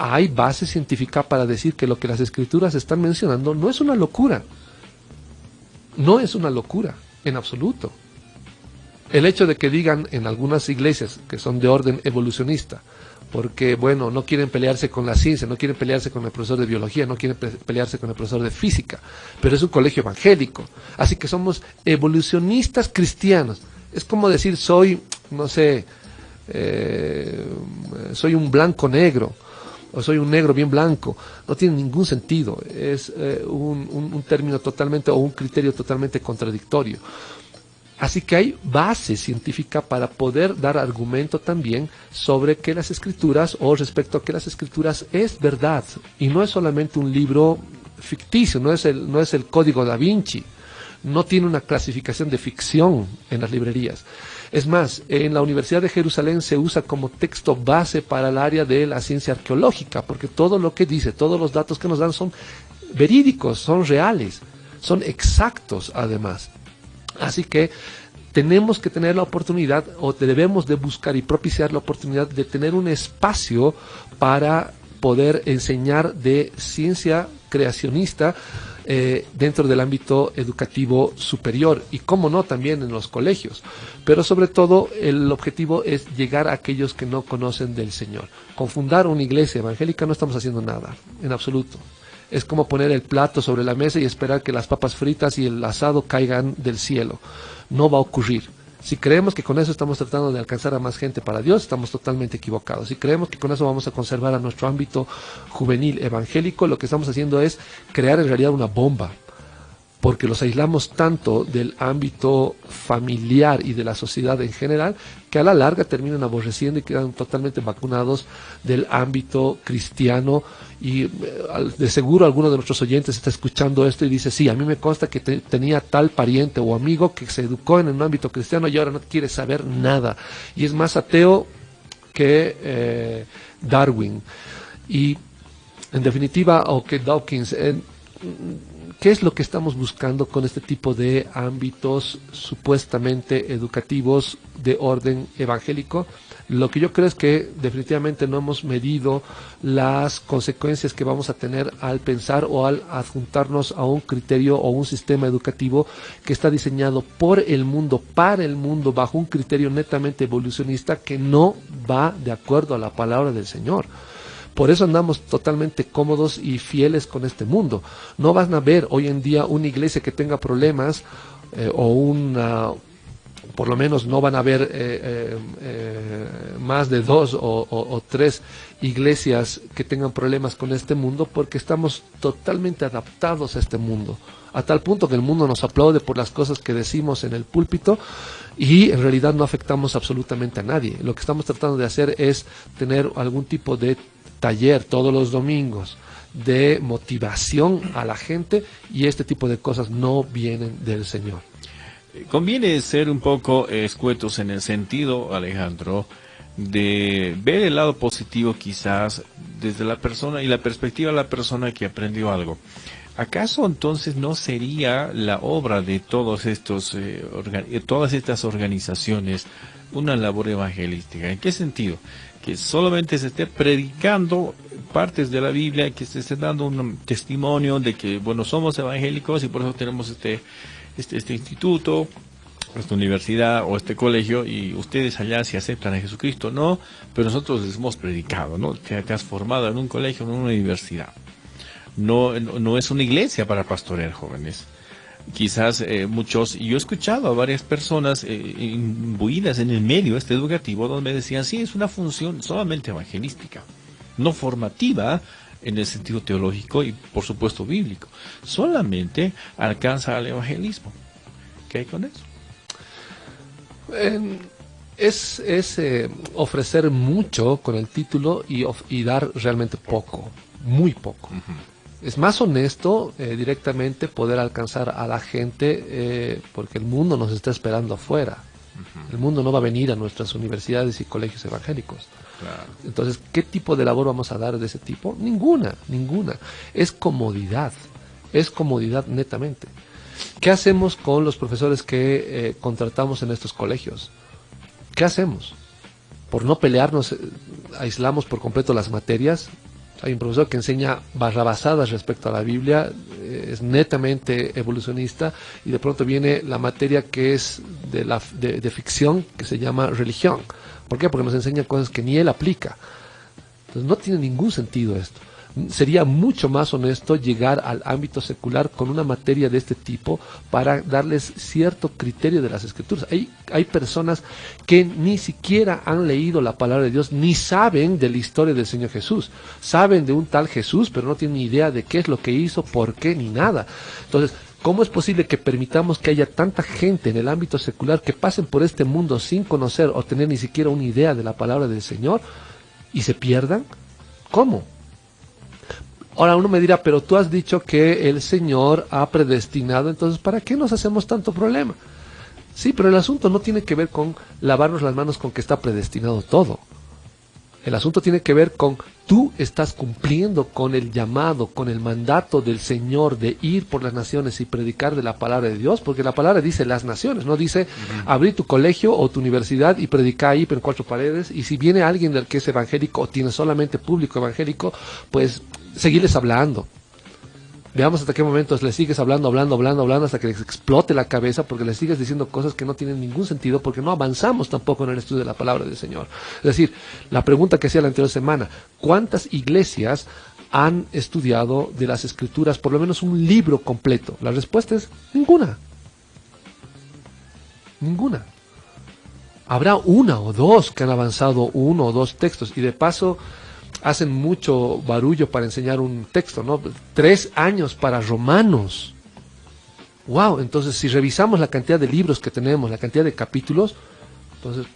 Hay base científica para decir que lo que las escrituras están mencionando no es una locura. No es una locura, en absoluto. El hecho de que digan en algunas iglesias que son de orden evolucionista, porque, bueno, no quieren pelearse con la ciencia, no quieren pelearse con el profesor de biología, no quieren pelearse con el profesor de física, pero es un colegio evangélico. Así que somos evolucionistas cristianos. Es como decir, soy, no sé, soy un blanco negro, o soy un negro bien blanco. No tiene ningún sentido. Es un término totalmente, o un criterio totalmente contradictorio. Así que hay base científica para poder dar argumento también sobre que las escrituras, o respecto a que las escrituras es verdad, y no es solamente un libro ficticio, no es el Código Da Vinci, no tiene una clasificación de ficción en las librerías. Es más, en la Universidad de Jerusalén se usa como texto base para el área de la ciencia arqueológica, porque todo lo que dice, todos los datos que nos dan son verídicos, son reales, son exactos además. Así que tenemos que tener la oportunidad, o debemos de buscar y propiciar la oportunidad de tener un espacio para poder enseñar de ciencia creacionista dentro del ámbito educativo superior, y cómo no, también en los colegios. Pero sobre todo el objetivo es llegar a aquellos que no conocen del Señor. Con fundar una iglesia evangélica no estamos haciendo nada, en absoluto. Es como poner el plato sobre la mesa y esperar que las papas fritas y el asado caigan del cielo. No va a ocurrir. Si creemos que con eso estamos tratando de alcanzar a más gente para Dios, estamos totalmente equivocados. Si creemos que con eso vamos a conservar a nuestro ámbito juvenil evangélico, lo que estamos haciendo es crear en realidad una bomba, porque los aislamos tanto del ámbito familiar y de la sociedad en general, que a la larga terminan aborreciendo y quedan totalmente vacunados del ámbito cristiano. Y de seguro alguno de nuestros oyentes está escuchando esto y dice, sí, a mí me consta que tenía tal pariente o amigo que se educó en un ámbito cristiano y ahora no quiere saber nada, y es más ateo que Darwin, y en definitiva, o que Dawkins. ¿Qué es lo que estamos buscando con este tipo de ámbitos supuestamente educativos de orden evangélico? Lo que yo creo es que definitivamente no hemos medido las consecuencias que vamos a tener al pensar o al adjuntarnos a un criterio o un sistema educativo que está diseñado por el mundo, para el mundo, bajo un criterio netamente evolucionista que no va de acuerdo a la palabra del Señor. Por eso andamos totalmente cómodos y fieles con este mundo. No van a ver hoy en día una iglesia que tenga problemas por lo menos no van a haber más de 2 o 3 iglesias que tengan problemas con este mundo, porque estamos totalmente adaptados a este mundo, a tal punto que el mundo nos aplaude por las cosas que decimos en el púlpito, y en realidad no afectamos absolutamente a nadie. Lo que estamos tratando de hacer es tener algún tipo de taller todos los domingos de motivación a la gente, y este tipo de cosas no vienen del Señor. Conviene ser un poco escuetos en el sentido, Alejandro, de ver el lado positivo quizás desde la persona y la perspectiva de la persona que aprendió algo. ¿Acaso entonces no sería la obra de todos estos, todas estas organizaciones una labor evangelística? ¿En qué sentido? Que solamente se esté predicando partes de la Biblia, que se esté dando un testimonio de que, bueno, somos evangélicos y por eso tenemos este instituto, esta universidad o este colegio, y ustedes allá si aceptan a Jesucristo, no, pero nosotros les hemos predicado, ¿no? Te has formado en un colegio, en una universidad. No es una iglesia para pastorear jóvenes. Quizás muchos, y yo he escuchado a varias personas imbuidas en el medio educativo, donde me decían, sí, es una función solamente evangelística, no formativa en el sentido teológico y por supuesto bíblico, solamente alcanza al evangelismo. ¿Qué hay con eso? Es ofrecer mucho con el título y dar realmente poco, muy poco. Es más honesto directamente poder alcanzar a la gente porque el mundo nos está esperando afuera. El mundo no va a venir a nuestras universidades y colegios evangélicos. Claro. Entonces, ¿qué tipo de labor vamos a dar de ese tipo? Ninguna. Es comodidad netamente. ¿Qué hacemos con los profesores que contratamos en estos colegios? ¿Qué hacemos? Por no pelearnos, aislamos por completo las materias. Hay un profesor que enseña barrabasadas respecto a la Biblia, es netamente evolucionista, y de pronto viene la materia que es de ficción, que se llama religión. ¿Por qué? Porque nos enseña cosas que ni él aplica. Entonces no tiene ningún sentido esto. Sería mucho más honesto llegar al ámbito secular con una materia de este tipo para darles cierto criterio de las escrituras. Hay personas que ni siquiera han leído la palabra de Dios, ni saben de la historia del Señor Jesús. Saben de un tal Jesús, pero no tienen ni idea de qué es lo que hizo, por qué, ni nada. Entonces, ¿cómo es posible que permitamos que haya tanta gente en el ámbito secular que pasen por este mundo sin conocer o tener ni siquiera una idea de la palabra del Señor y se pierdan? ¿Cómo? Ahora uno me dirá, pero tú has dicho que el Señor ha predestinado, entonces ¿para qué nos hacemos tanto problema? Sí, pero el asunto no tiene que ver con lavarnos las manos con que está predestinado todo. El asunto tiene que ver con tú estás cumpliendo con el llamado, con el mandato del Señor de ir por las naciones y predicar de la palabra de Dios, porque la palabra dice las naciones, no dice abrir tu colegio o tu universidad y predicar ahí en 4 paredes, y si viene alguien del que es evangélico o tiene solamente público evangélico, pues seguirles hablando. Veamos hasta qué momento les sigues hablando hasta que les explote la cabeza, porque les sigues diciendo cosas que no tienen ningún sentido, porque no avanzamos tampoco en el estudio de la palabra del Señor. Es decir, la pregunta que hacía la anterior semana, ¿cuántas iglesias han estudiado de las Escrituras por lo menos un libro completo? La respuesta es ninguna. Ninguna. Habrá una o dos que han avanzado 1 o 2 textos, y de paso hacen mucho barullo para enseñar un texto, ¿no? 3 años para Romanos. Wow, entonces si revisamos la cantidad de libros que tenemos, la cantidad de capítulos, entonces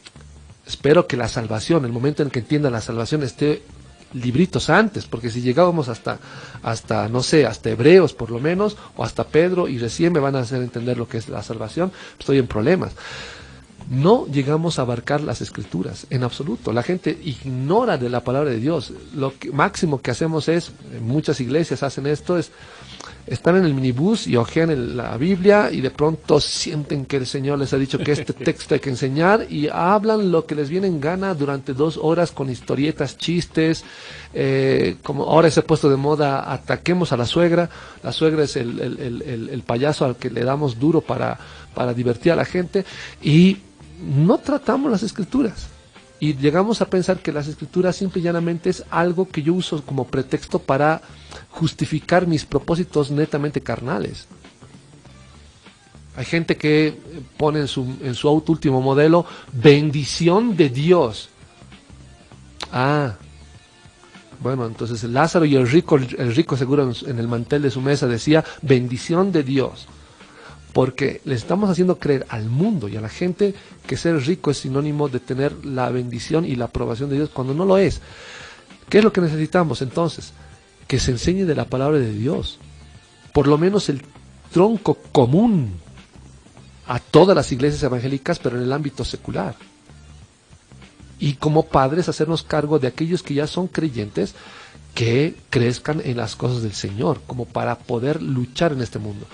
espero que la salvación, el momento en que entiendan la salvación, esté libritos antes, porque si llegábamos hasta no sé, hasta Hebreos por lo menos, o hasta Pedro, y recién me van a hacer entender lo que es la salvación, estoy en problemas. No llegamos a abarcar las Escrituras en absoluto. La gente ignora de la palabra de Dios. Lo máximo que hacemos es, muchas iglesias hacen esto, es están en el minibús y hojean la Biblia y de pronto sienten que el Señor les ha dicho que este texto hay que enseñar, y hablan lo que les viene en gana durante 2 horas con historietas, chistes, como ahora se ha puesto de moda, ataquemos a la suegra. La suegra es el payaso al que le damos duro para divertir a la gente, y no tratamos las Escrituras. Y llegamos a pensar que las Escrituras simple y llanamente es algo que yo uso como pretexto para justificar mis propósitos netamente carnales. Hay gente que pone en su auto último modelo, bendición de Dios. Ah, bueno, entonces Lázaro y el rico seguro en el mantel de su mesa decía, bendición de Dios. Porque le estamos haciendo creer al mundo y a la gente que ser rico es sinónimo de tener la bendición y la aprobación de Dios, cuando no lo es. ¿Qué es lo que necesitamos entonces? Que se enseñe de la palabra de Dios. Por lo menos el tronco común a todas las iglesias evangélicas, pero en el ámbito secular. y como padres hacernos cargo de aquellos que ya son creyentes, que crezcan en las cosas del Señor, como para poder luchar en este mundo.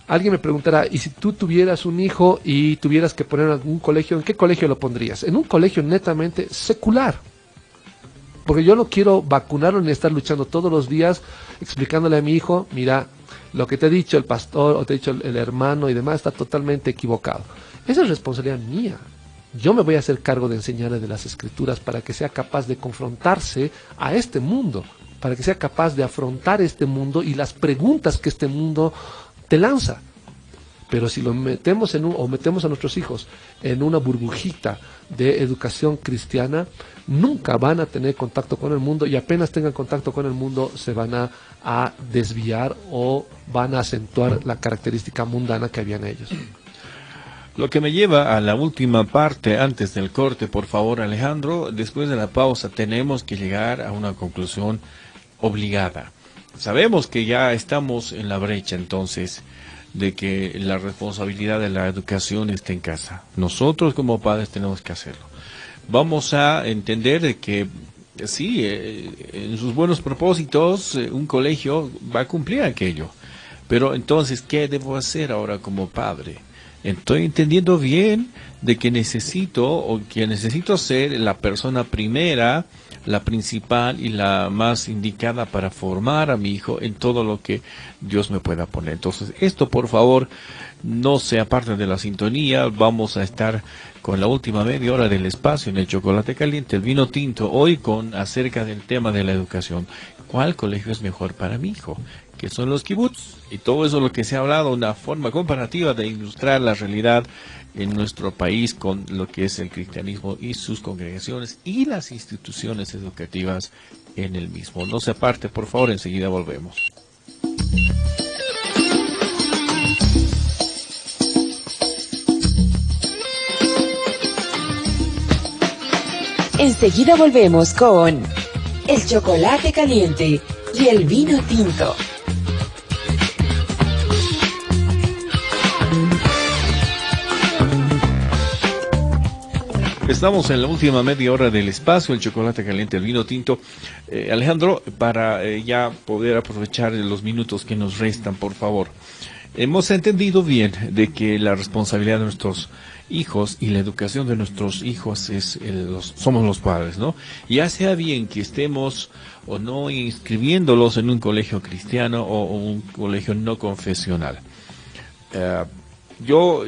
Alguien me preguntará, ¿y si tú tuvieras un hijo y tuvieras que poner en algún colegio, en qué colegio lo pondrías? En un colegio netamente secular. Porque yo no quiero vacunarlo ni estar luchando todos los días explicándole a mi hijo, mira, lo que te ha dicho el pastor o te ha dicho el hermano y demás está totalmente equivocado. Esa es responsabilidad mía. Yo me voy a hacer cargo de enseñarle de las Escrituras para que sea capaz de confrontarse a este mundo, para que sea capaz de afrontar este mundo y las preguntas que este mundo te lanza. Pero si lo metemos metemos a nuestros hijos en una burbujita de educación cristiana, nunca van a tener contacto con el mundo, y apenas tengan contacto con el mundo se van a desviar o van a acentuar la característica mundana que había en ellos. Lo que me lleva a la última parte antes del corte, por favor, Alejandro. Después de la pausa tenemos que llegar a una conclusión obligada. Sabemos que ya estamos en la brecha entonces de que la responsabilidad de la educación está en casa. Nosotros como padres tenemos que hacerlo. Vamos a entender de que sí, en sus buenos propósitos un colegio va a cumplir aquello. Pero entonces, ¿qué debo hacer ahora como padre? Estoy entendiendo bien de que necesito ser la persona primera, la principal y la más indicada para formar a mi hijo en todo lo que Dios me pueda poner. Entonces, esto por favor no sea parte de la sintonía. Vamos a estar con la última media hora del espacio en el Chocolate Caliente, el vino tinto, hoy acerca del tema de la educación. ¿Cuál colegio es mejor para mi hijo? Que son los kibbutz, y todo eso lo que se ha hablado, una forma comparativa de ilustrar la realidad en nuestro país con lo que es el cristianismo y sus congregaciones y las instituciones educativas en el mismo. No se aparte, por favor, enseguida volvemos. Enseguida volvemos con el chocolate caliente y el vino tinto. Estamos en la última media hora del espacio, el chocolate caliente, el vino tinto. Alejandro, para ya poder aprovechar los minutos que nos restan, por favor. Hemos entendido bien de que la responsabilidad de nuestros hijos y la educación de nuestros hijos somos los padres, ¿no? Ya sea bien que estemos o no inscribiéndolos en un colegio cristiano o un colegio no confesional. Yo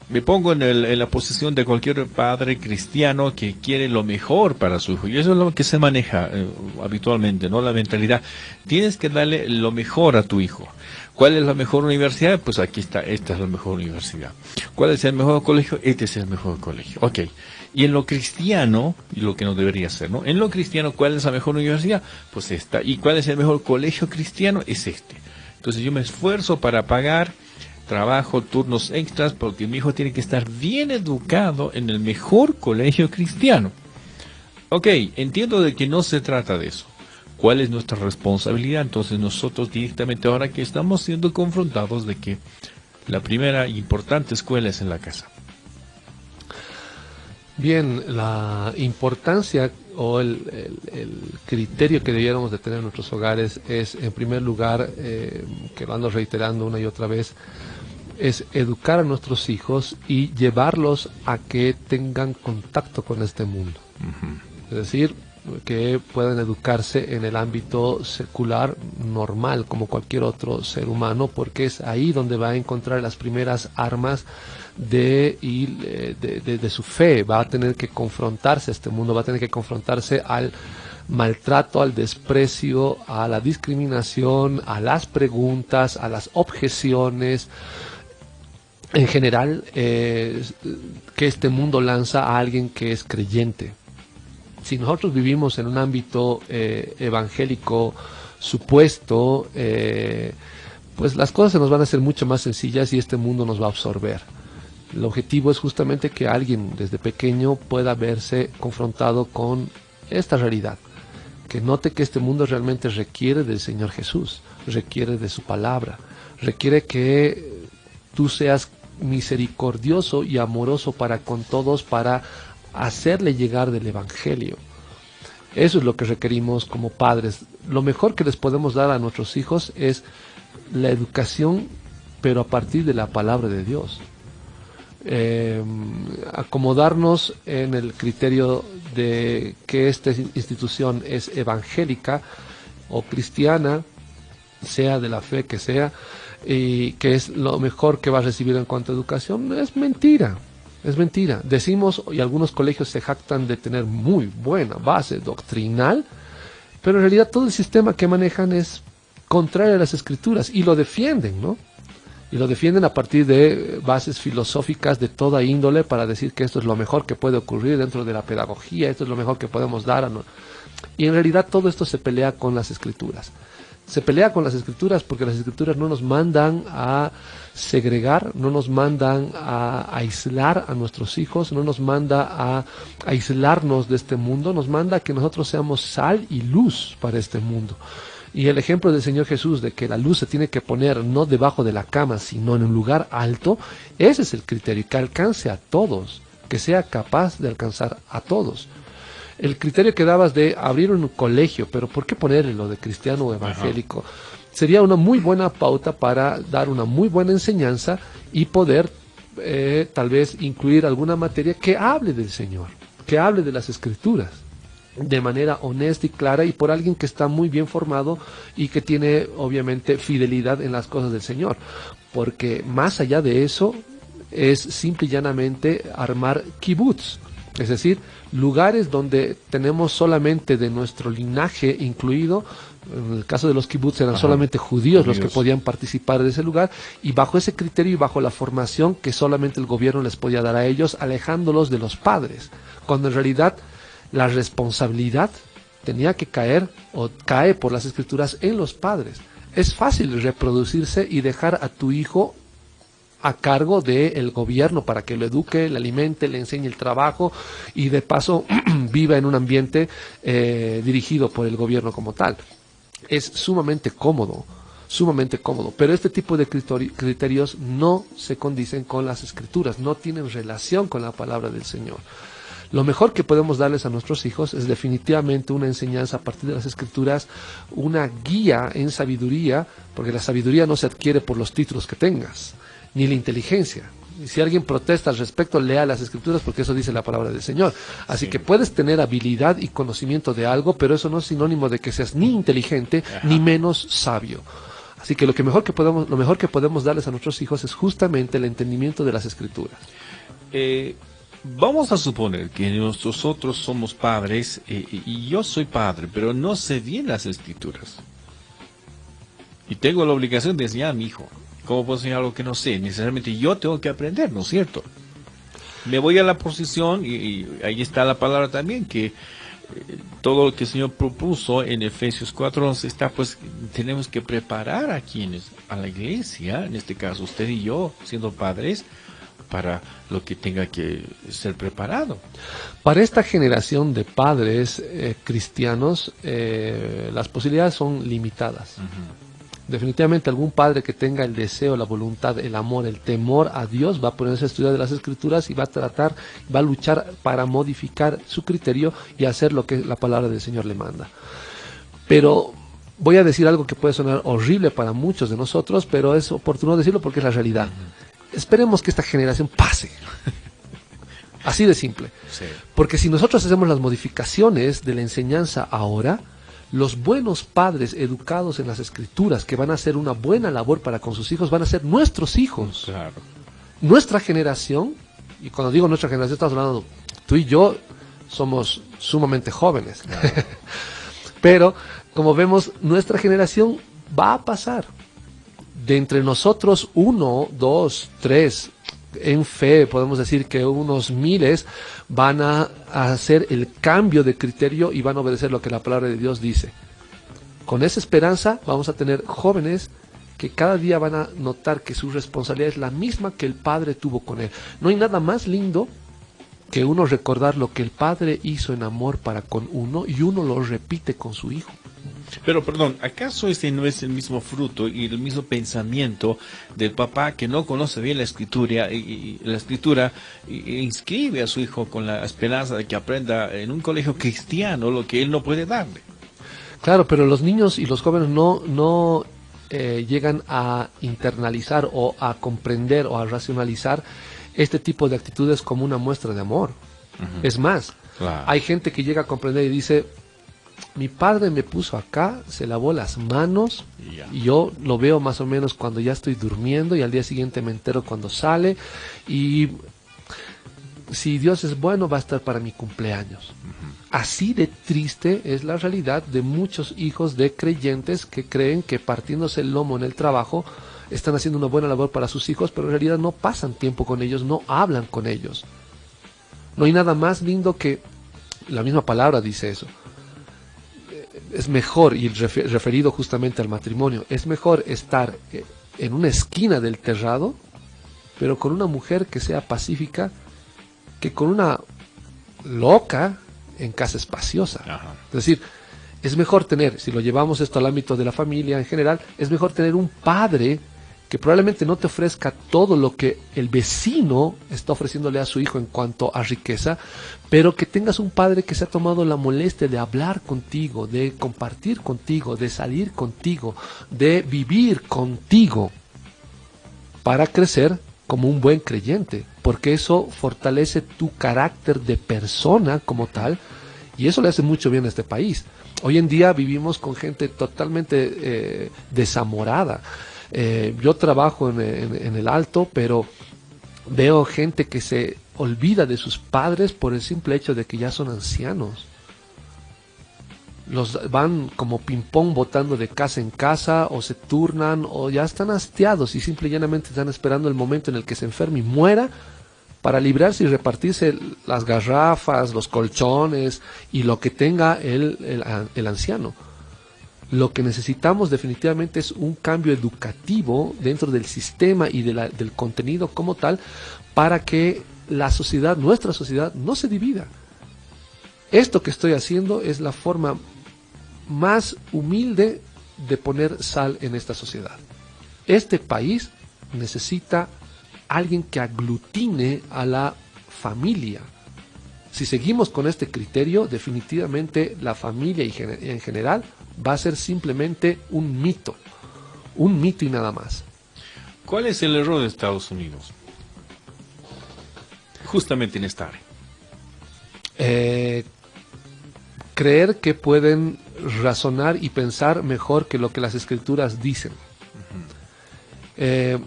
me pongo en la posición de cualquier padre cristiano que quiere lo mejor para su hijo. Y eso es lo que se maneja habitualmente, ¿no? La mentalidad. Tienes que darle lo mejor a tu hijo. ¿Cuál es la mejor universidad? Pues aquí está, esta es la mejor universidad. ¿Cuál es el mejor colegio? Este es el mejor colegio. Ok. Y en lo cristiano, y lo que no debería ser, ¿no? En lo cristiano, ¿cuál es la mejor universidad? Pues esta. ¿Y cuál es el mejor colegio cristiano? Es este. Entonces yo me esfuerzo para pagar trabajo, turnos extras, porque mi hijo tiene que estar bien educado en el mejor colegio cristiano. Ok, entiendo de que no se trata de eso. ¿Cuál es nuestra responsabilidad? Entonces nosotros directamente, ahora que estamos siendo confrontados de que la primera importante escuela es en la casa. Bien, la importancia o el criterio que debiéramos de tener en nuestros hogares es, en primer lugar, que lo ando reiterando una y otra vez, es educar a nuestros hijos y llevarlos a que tengan contacto con este mundo. Es decir, que puedan educarse en el ámbito secular normal, como cualquier otro ser humano, porque es ahí donde va a encontrar las primeras armas de su fe. Va a tener que confrontarse a este mundo, va a tener que confrontarse al maltrato, al desprecio, a la discriminación, a las preguntas, a las objeciones, en general, que este mundo lanza a alguien que es creyente. Si nosotros vivimos en un ámbito evangélico supuesto, pues las cosas se nos van a hacer mucho más sencillas y este mundo nos va a absorber. El objetivo es justamente que alguien desde pequeño pueda verse confrontado con esta realidad, que note que este mundo realmente requiere del Señor Jesús, requiere de su palabra, requiere que tú seas misericordioso y amoroso para con todos, para hacerle llegar del Evangelio. Eso es lo que requerimos como padres. Lo mejor que les podemos dar a nuestros hijos es la educación, pero a partir de la palabra de Dios. Acomodarnos en el criterio de que esta institución es evangélica o cristiana, sea de la fe que sea, y que es lo mejor que va a recibir en cuanto a educación, es mentira. Es mentira. Decimos, y algunos colegios se jactan de tener muy buena base doctrinal, pero en realidad todo el sistema que manejan es contrario a las escrituras y lo defienden, ¿no? Y lo defienden a partir de bases filosóficas de toda índole para decir que esto es lo mejor que puede ocurrir dentro de la pedagogía, esto es lo mejor que podemos dar. Y en realidad todo esto se pelea con las escrituras. Se pelea con las escrituras porque las escrituras no nos mandan a segregar, no nos mandan a aislar a nuestros hijos, no nos manda a aislarnos de este mundo, nos manda a que nosotros seamos sal y luz para este mundo. Y el ejemplo del Señor Jesús de que la luz se tiene que poner no debajo de la cama, sino en un lugar alto, ese es el criterio, que alcance a todos, que sea capaz de alcanzar a todos. El criterio que dabas de abrir un colegio, pero ¿por qué ponerle lo de cristiano o evangélico? Ajá. Sería una muy buena pauta para dar una muy buena enseñanza y poder tal vez incluir alguna materia que hable del Señor, que hable de las Escrituras, de manera honesta y clara y por alguien que está muy bien formado y que tiene obviamente fidelidad en las cosas del Señor. Porque más allá de eso es simple y llanamente armar kibbutz. Es decir, lugares donde tenemos solamente de nuestro linaje incluido, en el caso de los kibbutz eran solamente judíos los que podían participar de ese lugar, y bajo ese criterio y bajo la formación que solamente el gobierno les podía dar a ellos, alejándolos de los padres, cuando en realidad la responsabilidad tenía que caer, o cae por las escrituras, en los padres. Es fácil reproducirse y dejar a tu hijo a cargo del gobierno para que lo eduque, le alimente, le enseñe el trabajo y de paso viva en un ambiente dirigido por el gobierno como tal. Es sumamente cómodo, pero este tipo de criterios no se condicen con las escrituras, no tienen relación con la palabra del Señor. Lo mejor que podemos darles a nuestros hijos es definitivamente una enseñanza a partir de las escrituras, una guía en sabiduría, porque la sabiduría no se adquiere por los títulos que tengas, ni la inteligencia. Y si alguien protesta al respecto, lea las escrituras porque eso dice la palabra del Señor. Así que puedes tener habilidad y conocimiento de algo, pero eso no es sinónimo de que seas ni inteligente ni menos sabio. Así que lo mejor que podemos darles a nuestros hijos es justamente el entendimiento de las escrituras. Vamos a suponer que nosotros somos padres y yo soy padre, pero no sé bien las escrituras. Y tengo la obligación de enseñar a mi hijo. ¿Cómo puedo enseñar algo que no sé? Necesariamente yo tengo que aprender, ¿no es cierto? Me voy a la posición, y ahí está la palabra también, que todo lo que el Señor propuso en Efesios 4:11 está, pues, tenemos que preparar a la iglesia, en este caso usted y yo, siendo padres, para lo que tenga que ser preparado. Para esta generación de padres cristianos, las posibilidades son limitadas. Definitivamente algún padre que tenga el deseo, la voluntad, el amor, el temor a Dios va a ponerse a estudiar de las escrituras y va a luchar para modificar su criterio y hacer lo que la palabra del Señor le manda. Pero voy a decir algo que puede sonar horrible para muchos de nosotros, pero es oportuno decirlo porque es la realidad. Esperemos que esta generación pase. Así de simple. Sí. Porque si nosotros hacemos las modificaciones de la enseñanza ahora, los buenos padres educados en las escrituras que van a hacer una buena labor para con sus hijos van a ser nuestros hijos. Claro. Nuestra generación, y cuando digo nuestra generación estamos hablando, tú y yo somos sumamente jóvenes. Claro. Pero, como vemos, nuestra generación va a pasar. De entre nosotros, 1, 2, 3, en fe, podemos decir que unos miles van a hacer el cambio de criterio y van a obedecer lo que la palabra de Dios dice. Con esa esperanza vamos a tener jóvenes que cada día van a notar que su responsabilidad es la misma que el Padre tuvo con él. No hay nada más lindo que uno recordar lo que el Padre hizo en amor para con uno y uno lo repite con su hijo. Pero, perdón, ¿acaso este no es el mismo fruto y el mismo pensamiento del papá que no conoce bien la escritura e inscribe a su hijo con la esperanza de que aprenda en un colegio cristiano lo que él no puede darle? Claro, pero los niños y los jóvenes no llegan a internalizar o a comprender o a racionalizar este tipo de actitudes como una muestra de amor. Es más, Claro. hay gente que llega a comprender y dice, mi padre me puso acá, se lavó las manos, Ya. y yo lo veo más o menos cuando ya estoy durmiendo y al día siguiente me entero cuando sale, y si Dios es bueno va a estar para mi cumpleaños. Así de triste es la realidad de muchos hijos de creyentes que creen que partiéndose el lomo en el trabajo están haciendo una buena labor para sus hijos, pero en realidad no pasan tiempo con ellos, no hablan con ellos. No hay nada más lindo que, la misma palabra dice eso, es mejor, y referido justamente al matrimonio, es mejor estar en una esquina del terrado, pero con una mujer que sea pacífica, que con una loca en casa espaciosa. Ajá. Es decir, es mejor tener, si lo llevamos esto al ámbito de la familia en general, es mejor tener un padre que probablemente no te ofrezca todo lo que el vecino está ofreciéndole a su hijo en cuanto a riqueza, pero que tengas un padre que se ha tomado la molestia de hablar contigo, de compartir contigo, de salir contigo, de vivir contigo, para crecer como un buen creyente, porque eso fortalece tu carácter de persona como tal, y eso le hace mucho bien a este país. Hoy en día vivimos con gente totalmente desamorada. Yo trabajo en el Alto, pero veo gente que se olvida de sus padres por el simple hecho de que ya son ancianos. Los van como ping-pong botando de casa en casa, o se turnan, o ya están hastiados y simple y llanamente están esperando el momento en el que se enferme y muera para librarse y repartirse las garrafas, los colchones y lo que tenga el anciano. Lo que necesitamos definitivamente es un cambio educativo dentro del sistema y del contenido como tal, para que la sociedad, nuestra sociedad, no se divida. Esto que estoy haciendo es la forma más humilde de poner sal en esta sociedad. Este país necesita alguien que aglutine a la familia. Si seguimos con este criterio, definitivamente la familia en general va a ser simplemente un mito y nada más. ¿Cuál es el error de Estados Unidos? Justamente en esta área. Creer que pueden razonar y pensar mejor que lo que las escrituras dicen.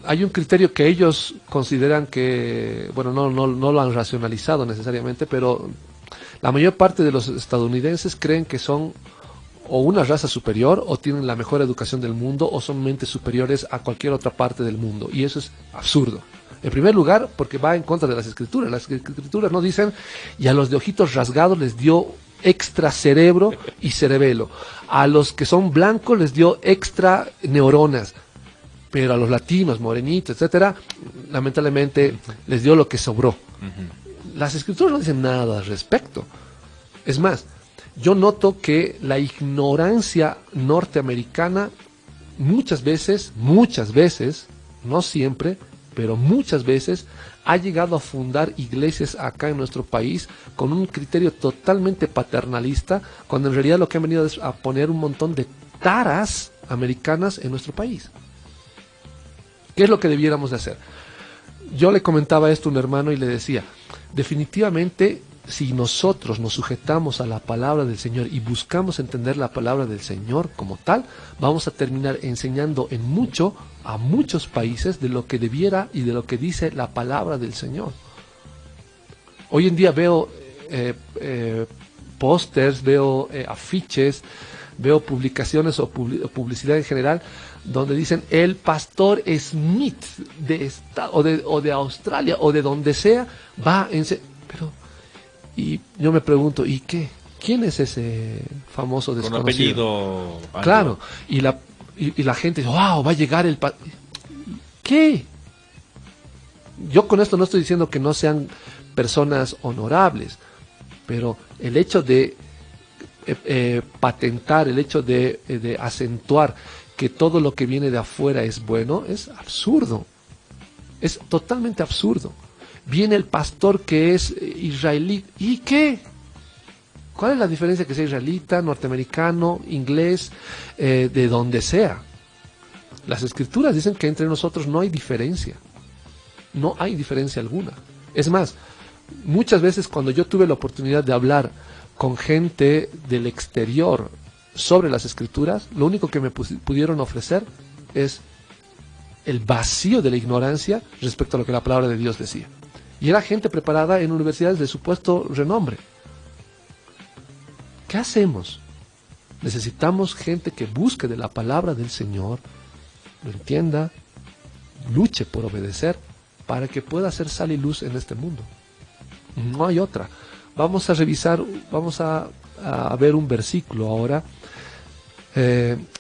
Hay un criterio que ellos consideran que, bueno, no lo han racionalizado necesariamente, pero la mayor parte de los estadounidenses creen que son o una raza superior, o tienen la mejor educación del mundo, o son mentes superiores a cualquier otra parte del mundo. Y eso es absurdo. En primer lugar, porque va en contra de las escrituras. Las escrituras no dicen, y a los de ojitos rasgados les dio extra cerebro y cerebelo. A los que son blancos les dio extra neuronas. Pero a los latinos, morenitos, etcétera, lamentablemente les dio lo que sobró. Las escrituras no dicen nada al respecto. Es más, yo noto que la ignorancia norteamericana muchas veces, no siempre, pero muchas veces ha llegado a fundar iglesias acá en nuestro país con un criterio totalmente paternalista, cuando en realidad lo que han venido es a poner un montón de taras americanas en nuestro país. ¿Qué es lo que debiéramos de hacer? Yo le comentaba esto a un hermano y le decía, definitivamente, si nosotros nos sujetamos a la palabra del Señor y buscamos entender la palabra del Señor como tal, vamos a terminar enseñando a muchos países de lo que debiera y de lo que dice la palabra del Señor. Hoy en día veo pósters, veo afiches, veo publicaciones o publicidad en general donde dicen el pastor Smith o de Australia o de donde sea va a pero y yo me pregunto, ¿y qué? ¿Quién es ese famoso desconocido? Con apellido. Claro, y la gente dice, wow, va a llegar el ¿qué? Yo con esto no estoy diciendo que no sean personas honorables, pero el hecho de patentar, el hecho de acentuar que todo lo que viene de afuera es bueno, es absurdo. Es totalmente absurdo. Viene el pastor que es israelí. ¿Y qué? ¿Cuál es la diferencia que sea israelita, norteamericano, inglés, de donde sea? Las escrituras dicen que entre nosotros no hay diferencia. No hay diferencia alguna. Es más, muchas veces cuando yo tuve la oportunidad de hablar con gente del exterior sobre las escrituras, lo único que me pudieron ofrecer es el vacío de la ignorancia respecto a lo que la palabra de Dios decía. Y era gente preparada en universidades de supuesto renombre. ¿Qué hacemos? Necesitamos gente que busque de la palabra del Señor, lo entienda, luche por obedecer, para que pueda hacer sal y luz en este mundo. No hay otra. Vamos a revisar, vamos a ver un versículo ahora.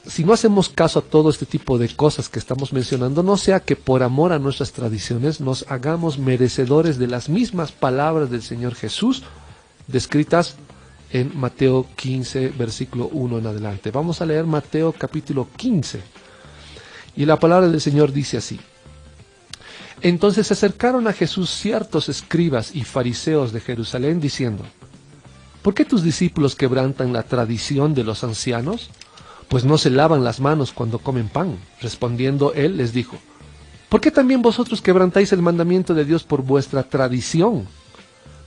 Si no hacemos caso a todo este tipo de cosas que estamos mencionando, no sea que por amor a nuestras tradiciones nos hagamos merecedores de las mismas palabras del Señor Jesús descritas en Mateo 15, versículo 1 en adelante. Vamos a leer Mateo capítulo 15. Y la palabra del Señor dice así: Entonces se acercaron a Jesús ciertos escribas y fariseos de Jerusalén diciendo: ¿Por qué tus discípulos quebrantan la tradición de los ancianos? Pues no se lavan las manos cuando comen pan. Respondiendo él les dijo: ¿Por qué también vosotros quebrantáis el mandamiento de Dios por vuestra tradición?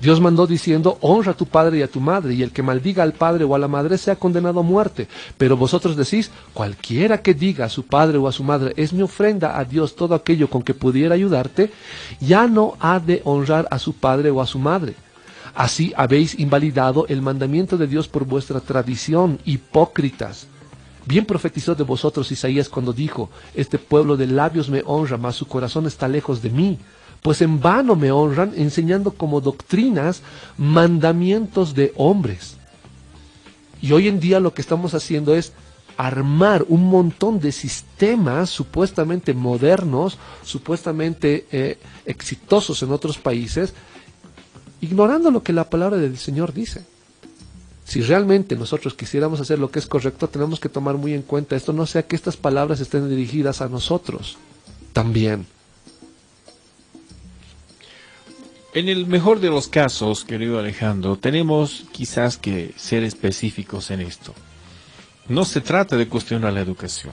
Dios mandó diciendo: honra a tu padre y a tu madre, y el que maldiga al padre o a la madre sea condenado a muerte. Pero vosotros decís: cualquiera que diga a su padre o a su madre, es mi ofrenda a Dios todo aquello con que pudiera ayudarte, ya no ha de honrar a su padre o a su madre. Así habéis invalidado el mandamiento de Dios por vuestra tradición, hipócritas. Bien profetizó de vosotros Isaías cuando dijo: este pueblo de labios me honra, mas su corazón está lejos de mí. Pues en vano me honran, enseñando como doctrinas mandamientos de hombres. Y hoy en día lo que estamos haciendo es armar un montón de sistemas supuestamente modernos, supuestamente exitosos en otros países, ignorando lo que la palabra del Señor dice. Si realmente nosotros quisiéramos hacer lo que es correcto, tenemos que tomar muy en cuenta esto, no sea que estas palabras estén dirigidas a nosotros también. En el mejor de los casos, querido Alejandro, tenemos quizás que ser específicos en esto. No se trata de cuestionar la educación,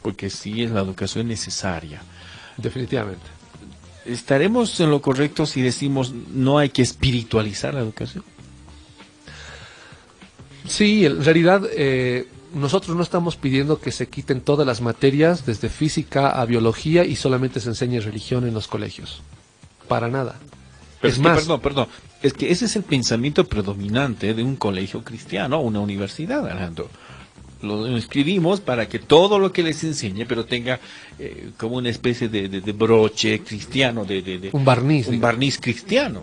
porque sí es la educación necesaria. Definitivamente. ¿Estaremos en lo correcto si decimos no hay que espiritualizar la educación? Sí, en realidad nosotros no estamos pidiendo que se quiten todas las materias, desde física a biología, y solamente se enseñe religión en los colegios. Para nada. Pero es más, perdón. Es que ese es el pensamiento predominante de un colegio cristiano, una universidad, Alejandro. Lo escribimos para que todo lo que les enseñe, pero tenga como una especie de broche cristiano, un barniz. Un barniz cristiano.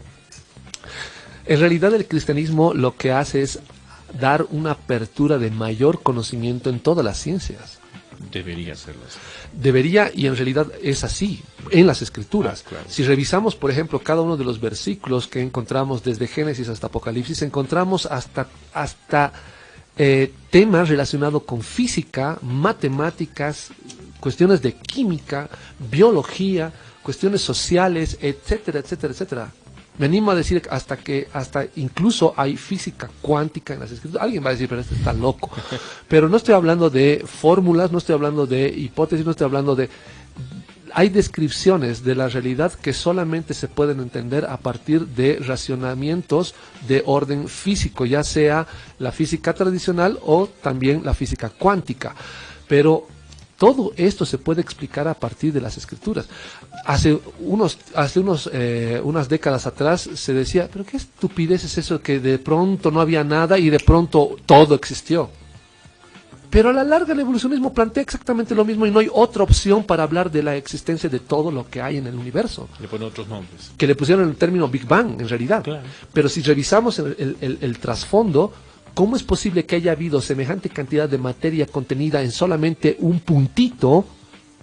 En realidad el cristianismo lo que hace es dar una apertura de mayor conocimiento en todas las ciencias. Debería serlo así. Debería, y en realidad es así, en las escrituras. Claro. Si revisamos, por ejemplo, cada uno de los versículos que encontramos desde Génesis hasta Apocalipsis, encontramos hasta temas relacionados con física, matemáticas, cuestiones de química, biología, cuestiones sociales, etcétera, etcétera, etcétera. Me animo a decir hasta incluso hay física cuántica en las escrituras. Alguien va a decir, pero este está loco. Pero no estoy hablando de fórmulas, no estoy hablando de hipótesis, no estoy hablando de... Hay descripciones de la realidad que solamente se pueden entender a partir de racionamientos de orden físico, ya sea la física tradicional o también la física cuántica. Pero todo esto se puede explicar a partir de las escrituras. Hace unas décadas atrás se decía, pero qué estupidez es eso que de pronto no había nada y de pronto todo existió. Pero a la larga el evolucionismo plantea exactamente lo mismo y no hay otra opción para hablar de la existencia de todo lo que hay en el universo. Le ponen otros nombres. Que le pusieron el término Big Bang, en realidad. Claro. Pero si revisamos el trasfondo, ¿cómo es posible que haya habido semejante cantidad de materia contenida en solamente un puntito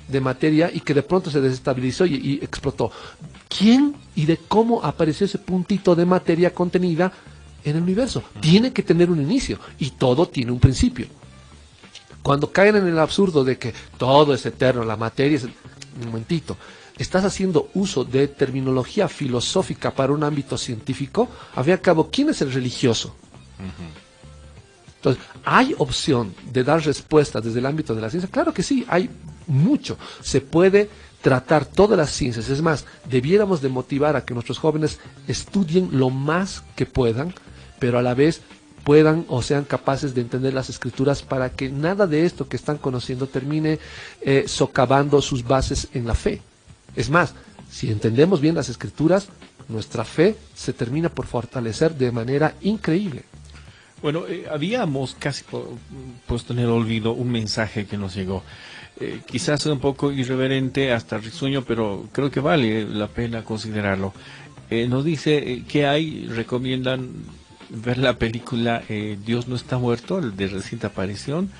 de materia y que de pronto se desestabilizó y explotó? ¿Quién y de cómo apareció ese puntito de materia contenida en el universo. Tiene que tener un inicio y todo tiene un principio. Cuando caen en el absurdo de que todo es eterno, la materia es... Un momentito. Estás haciendo uso de terminología filosófica para un ámbito científico. Al fin y al cabo, ¿quién es el religioso? Entonces, ¿hay opción de dar respuestas desde el ámbito de la ciencia? Claro que sí, hay mucho. Se puede tratar todas las ciencias. Es más, debiéramos de motivar a que nuestros jóvenes estudien lo más que puedan, pero a la vez puedan o sean capaces de entender las escrituras para que nada de esto que están conociendo termine socavando sus bases en la fe. Es más, si entendemos bien las escrituras, nuestra fe se termina por fortalecer de manera increíble. Bueno, habíamos casi puesto en el olvido un mensaje que nos llegó. Quizás sea un poco irreverente, hasta risueño, pero creo que vale la pena considerarlo. Nos dice que recomiendan ver la película Dios no está muerto, el de reciente aparición,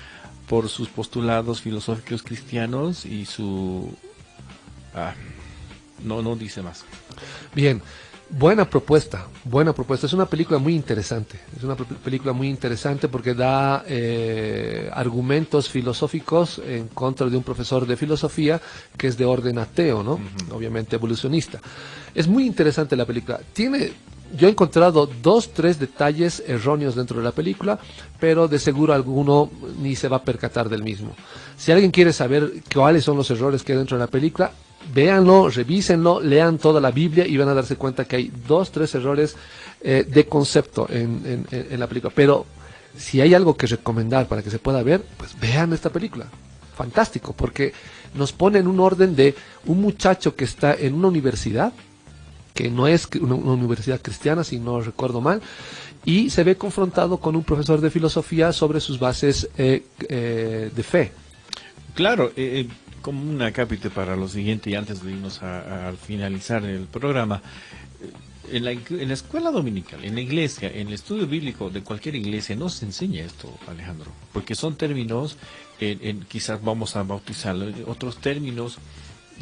por sus postulados filosóficos cristianos y su... no dice más. Bien, buena propuesta. Es una película muy interesante. Es una película muy interesante porque da argumentos filosóficos en contra de un profesor de filosofía que es de orden ateo, ¿no? Obviamente evolucionista. Es muy interesante la película. Yo he encontrado 2-3 detalles erróneos dentro de la película, pero de seguro alguno ni se va a percatar del mismo. Si alguien quiere saber cuáles son los errores que hay dentro de la película, véanlo, revísenlo, lean toda la Biblia y van a darse cuenta que hay 2-3 errores de concepto en la película. Pero si hay algo que recomendar para que se pueda ver, pues vean esta película. Fantástico, porque nos pone en un orden de un muchacho que está en una universidad, que no es una universidad cristiana, si no recuerdo mal, y se ve confrontado con un profesor de filosofía sobre sus bases de fe. Claro, como un acápite para lo siguiente y antes de irnos a finalizar el programa, en la escuela dominical, en la iglesia, en el estudio bíblico de cualquier iglesia no se enseña esto, Alejandro, porque son términos, quizás vamos a bautizarlo, otros términos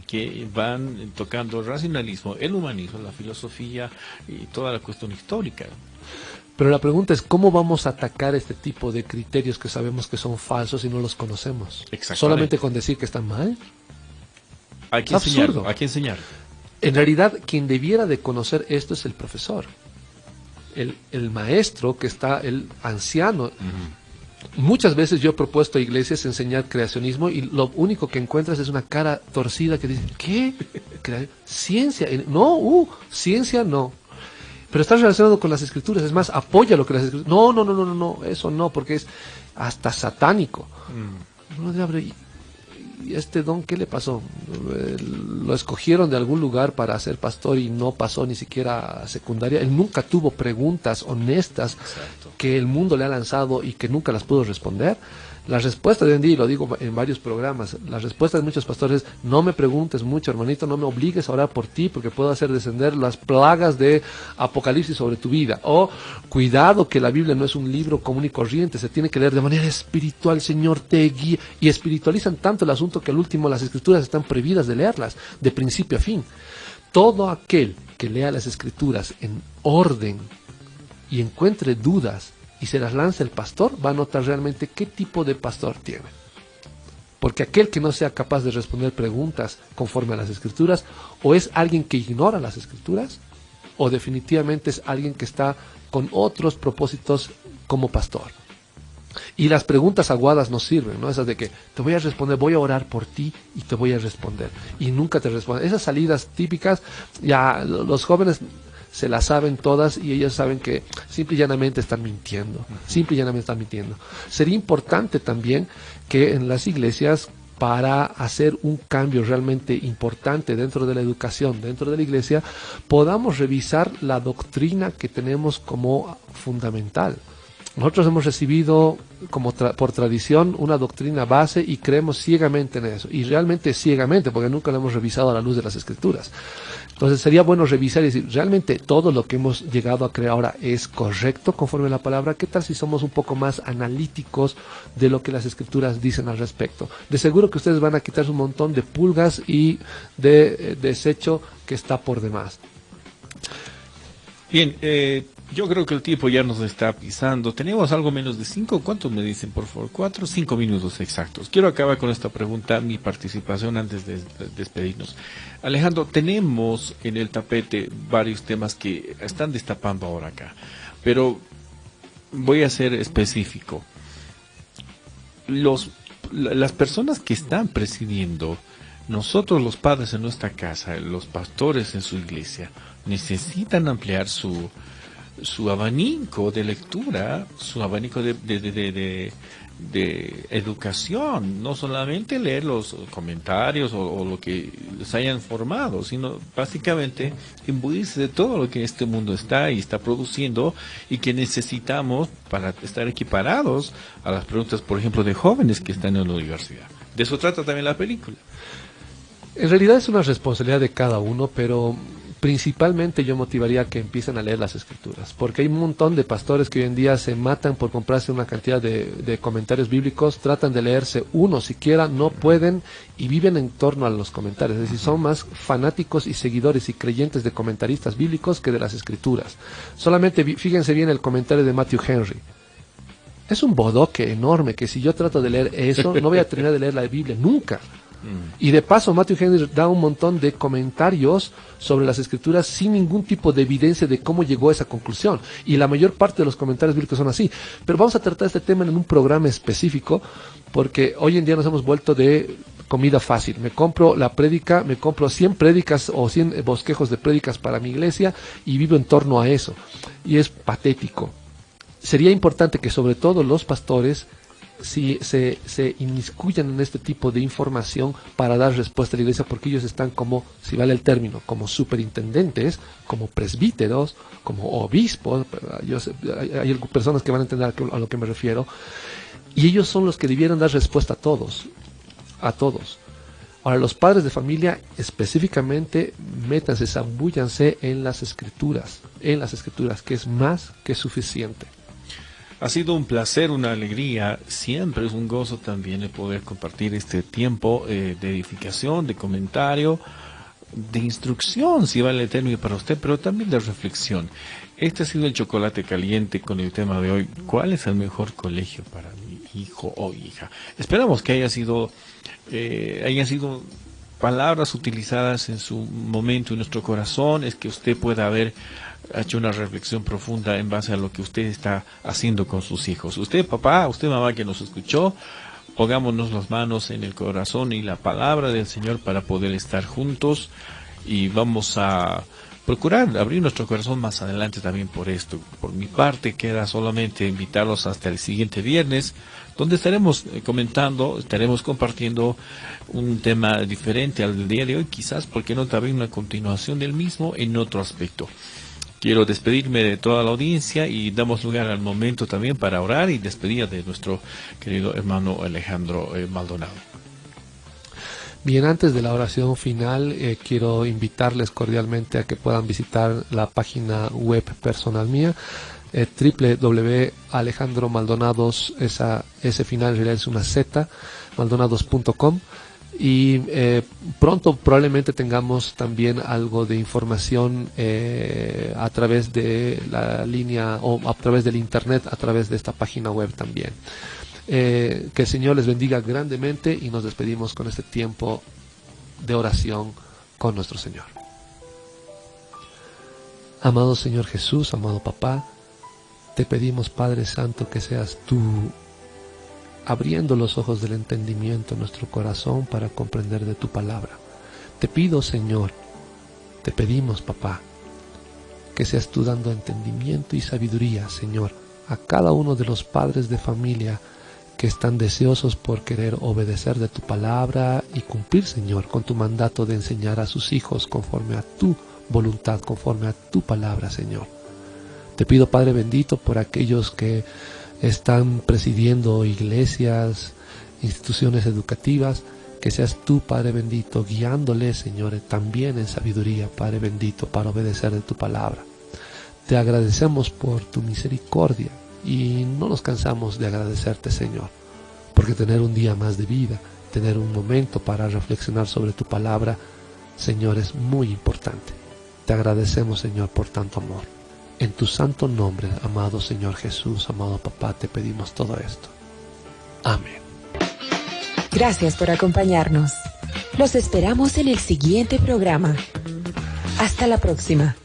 que van tocando el racionalismo, el humanismo, la filosofía y toda la cuestión histórica. Pero la pregunta es, ¿cómo vamos a atacar este tipo de criterios que sabemos que son falsos y no los conocemos? ¿Solamente con decir que están mal? Hay que enseñarlo, hay que enseñar. En realidad, quien debiera de conocer esto es el profesor. El maestro, que está, el anciano. Muchas veces yo he propuesto a iglesias enseñar creacionismo y lo único que encuentras es una cara torcida que dice, ¿qué? ¿Ciencia? No, ciencia no. Pero está relacionado con las escrituras, es más, apoya lo que las escrituras... No, eso no, porque es hasta satánico. ¿Y este don qué le pasó? Lo escogieron de algún lugar para ser pastor y no pasó ni siquiera a secundaria. Él nunca tuvo preguntas honestas. Exacto. Que el mundo le ha lanzado y que nunca las pudo responder. La respuesta de hoy en día, y lo digo en varios programas, la respuesta de muchos pastores, no me preguntes mucho, hermanito, no me obligues a orar por ti porque puedo hacer descender las plagas de Apocalipsis sobre tu vida. O, cuidado que la Biblia no es un libro común y corriente, se tiene que leer de manera espiritual, Señor te guía. Y espiritualizan tanto el asunto que al último las escrituras están prohibidas de leerlas, de principio a fin. Todo aquel que lea las escrituras en orden y encuentre dudas y se las lanza el pastor, va a notar realmente qué tipo de pastor tiene. Porque aquel que no sea capaz de responder preguntas conforme a las escrituras, o es alguien que ignora las escrituras, o definitivamente es alguien que está con otros propósitos como pastor. Y las preguntas aguadas no sirven, ¿no? Esas de que te voy a responder, voy a orar por ti y te voy a responder. Y nunca te responden. Esas salidas típicas, ya los jóvenes se las saben todas y ellos saben que simple y llanamente están mintiendo. Simple y llanamente están mintiendo. Sería importante también que en las iglesias, para hacer un cambio realmente importante dentro de la educación, dentro de la iglesia, podamos revisar la doctrina que tenemos como fundamental. Nosotros hemos recibido por tradición una doctrina base y creemos ciegamente en eso. Y realmente ciegamente, porque nunca lo hemos revisado a la luz de las escrituras. Entonces sería bueno revisar y decir, ¿realmente todo lo que hemos llegado a creer ahora es correcto conforme a la palabra? ¿Qué tal si somos un poco más analíticos de lo que las escrituras dicen al respecto? De seguro que ustedes van a quitarse un montón de pulgas y de desecho que está por demás. Bien, Yo creo que el tiempo ya nos está pisando. Tenemos algo menos de 5. ¿Cuántos me dicen, por favor? 4, 5 minutos exactos. Quiero acabar con esta pregunta, mi participación antes de despedirnos. Alejandro, tenemos en el tapete varios temas que están destapando ahora acá, pero voy a ser específico. Las personas que están presidiendo, nosotros los padres en nuestra casa, los pastores en su iglesia, necesitan ampliar su abanico de lectura, su abanico de educación, no solamente leer los comentarios o lo que les hayan formado, sino básicamente imbuirse de todo lo que este mundo está produciendo y que necesitamos para estar equiparados a las preguntas, por ejemplo, de jóvenes que están en la universidad. De eso trata también la película. En realidad es una responsabilidad de cada uno, pero principalmente yo motivaría a que empiecen a leer las escrituras, porque hay un montón de pastores que hoy en día se matan por comprarse una cantidad de comentarios bíblicos, tratan de leerse uno siquiera, no pueden y viven en torno a los comentarios, es decir, son más fanáticos y seguidores y creyentes de comentaristas bíblicos que de las escrituras. Solamente fíjense bien el comentario de Matthew Henry. Es un bodoque enorme que si yo trato de leer eso, no voy a terminar de leer la Biblia nunca. Y de paso Matthew Henry da un montón de comentarios sobre las escrituras sin ningún tipo de evidencia de cómo llegó a esa conclusión, y la mayor parte de los comentarios bíblicos son así. Pero vamos a tratar este tema en un programa específico, porque hoy en día nos hemos vuelto de comida fácil. Me compro la prédica, me compro 100 prédicas o 100 bosquejos de prédicas para mi iglesia y vivo en torno a eso, y es patético. Sería importante que sobre todo los pastores si se inmiscuyan en este tipo de información para dar respuesta a la iglesia, porque ellos están como, si vale el término, como superintendentes, como presbíteros, como obispos. Hay personas que van a entender a lo que me refiero, y ellos son los que debieran dar respuesta a todos. Ahora, los padres de familia específicamente, métanse, zambúllanse en las escrituras, que es más que suficiente. Ha sido un placer, una alegría, siempre es un gozo también el poder compartir este tiempo de edificación, de comentario, de instrucción, si vale el término para usted, pero también de reflexión. Este ha sido el Chocolate Caliente con el tema de hoy: ¿cuál es el mejor colegio para mi hijo o hija? Esperamos que hayan sido palabras utilizadas en su momento en nuestro corazón, es que usted pueda haber hecho una reflexión profunda en base a lo que usted está haciendo con sus hijos. Usted papá, usted mamá que nos escuchó, pongámonos las manos en el corazón y la palabra del Señor para poder estar juntos, y vamos a procurar abrir nuestro corazón más adelante también por esto. Por mi parte queda solamente invitarlos hasta el siguiente viernes, donde estaremos comentando, estaremos compartiendo un tema diferente al del día de hoy, quizás, porque no también una continuación del mismo en otro aspecto. Quiero despedirme de toda la audiencia y damos lugar al momento también para orar y despedir de nuestro querido hermano Alejandro Maldonado. Bien, antes de la oración final, quiero invitarles cordialmente a que puedan visitar la página web personal mía, www.alejandromaldonados, ese final en realidad es una Z, maldonados.com. Y pronto probablemente tengamos también algo de información a través de la línea o a través del internet, a través de esta página web también. Que el Señor les bendiga grandemente, y nos despedimos con este tiempo de oración con nuestro Señor. Amado Señor Jesús, amado Papá, te pedimos, Padre Santo, que seas tú abriendo los ojos del entendimiento en nuestro corazón para comprender de tu palabra. Te pido, Señor, te pedimos, Papá, que seas tú dando entendimiento y sabiduría, Señor, a cada uno de los padres de familia que están deseosos por querer obedecer de tu palabra y cumplir, Señor, con tu mandato de enseñar a sus hijos conforme a tu voluntad, conforme a tu palabra, Señor. Te pido, Padre bendito, por aquellos que están presidiendo iglesias, instituciones educativas, que seas tú, Padre bendito, guiándoles, Señor, también en sabiduría, Padre bendito, para obedecer de tu palabra. Te agradecemos por tu misericordia y no nos cansamos de agradecerte, Señor, porque tener un día más de vida, tener un momento para reflexionar sobre tu palabra, Señor, es muy importante. Te agradecemos, Señor, por tanto amor. En tu santo nombre, amado Señor Jesús, amado Papá, te pedimos todo esto. Amén. Gracias por acompañarnos. Los esperamos en el siguiente programa. Hasta la próxima.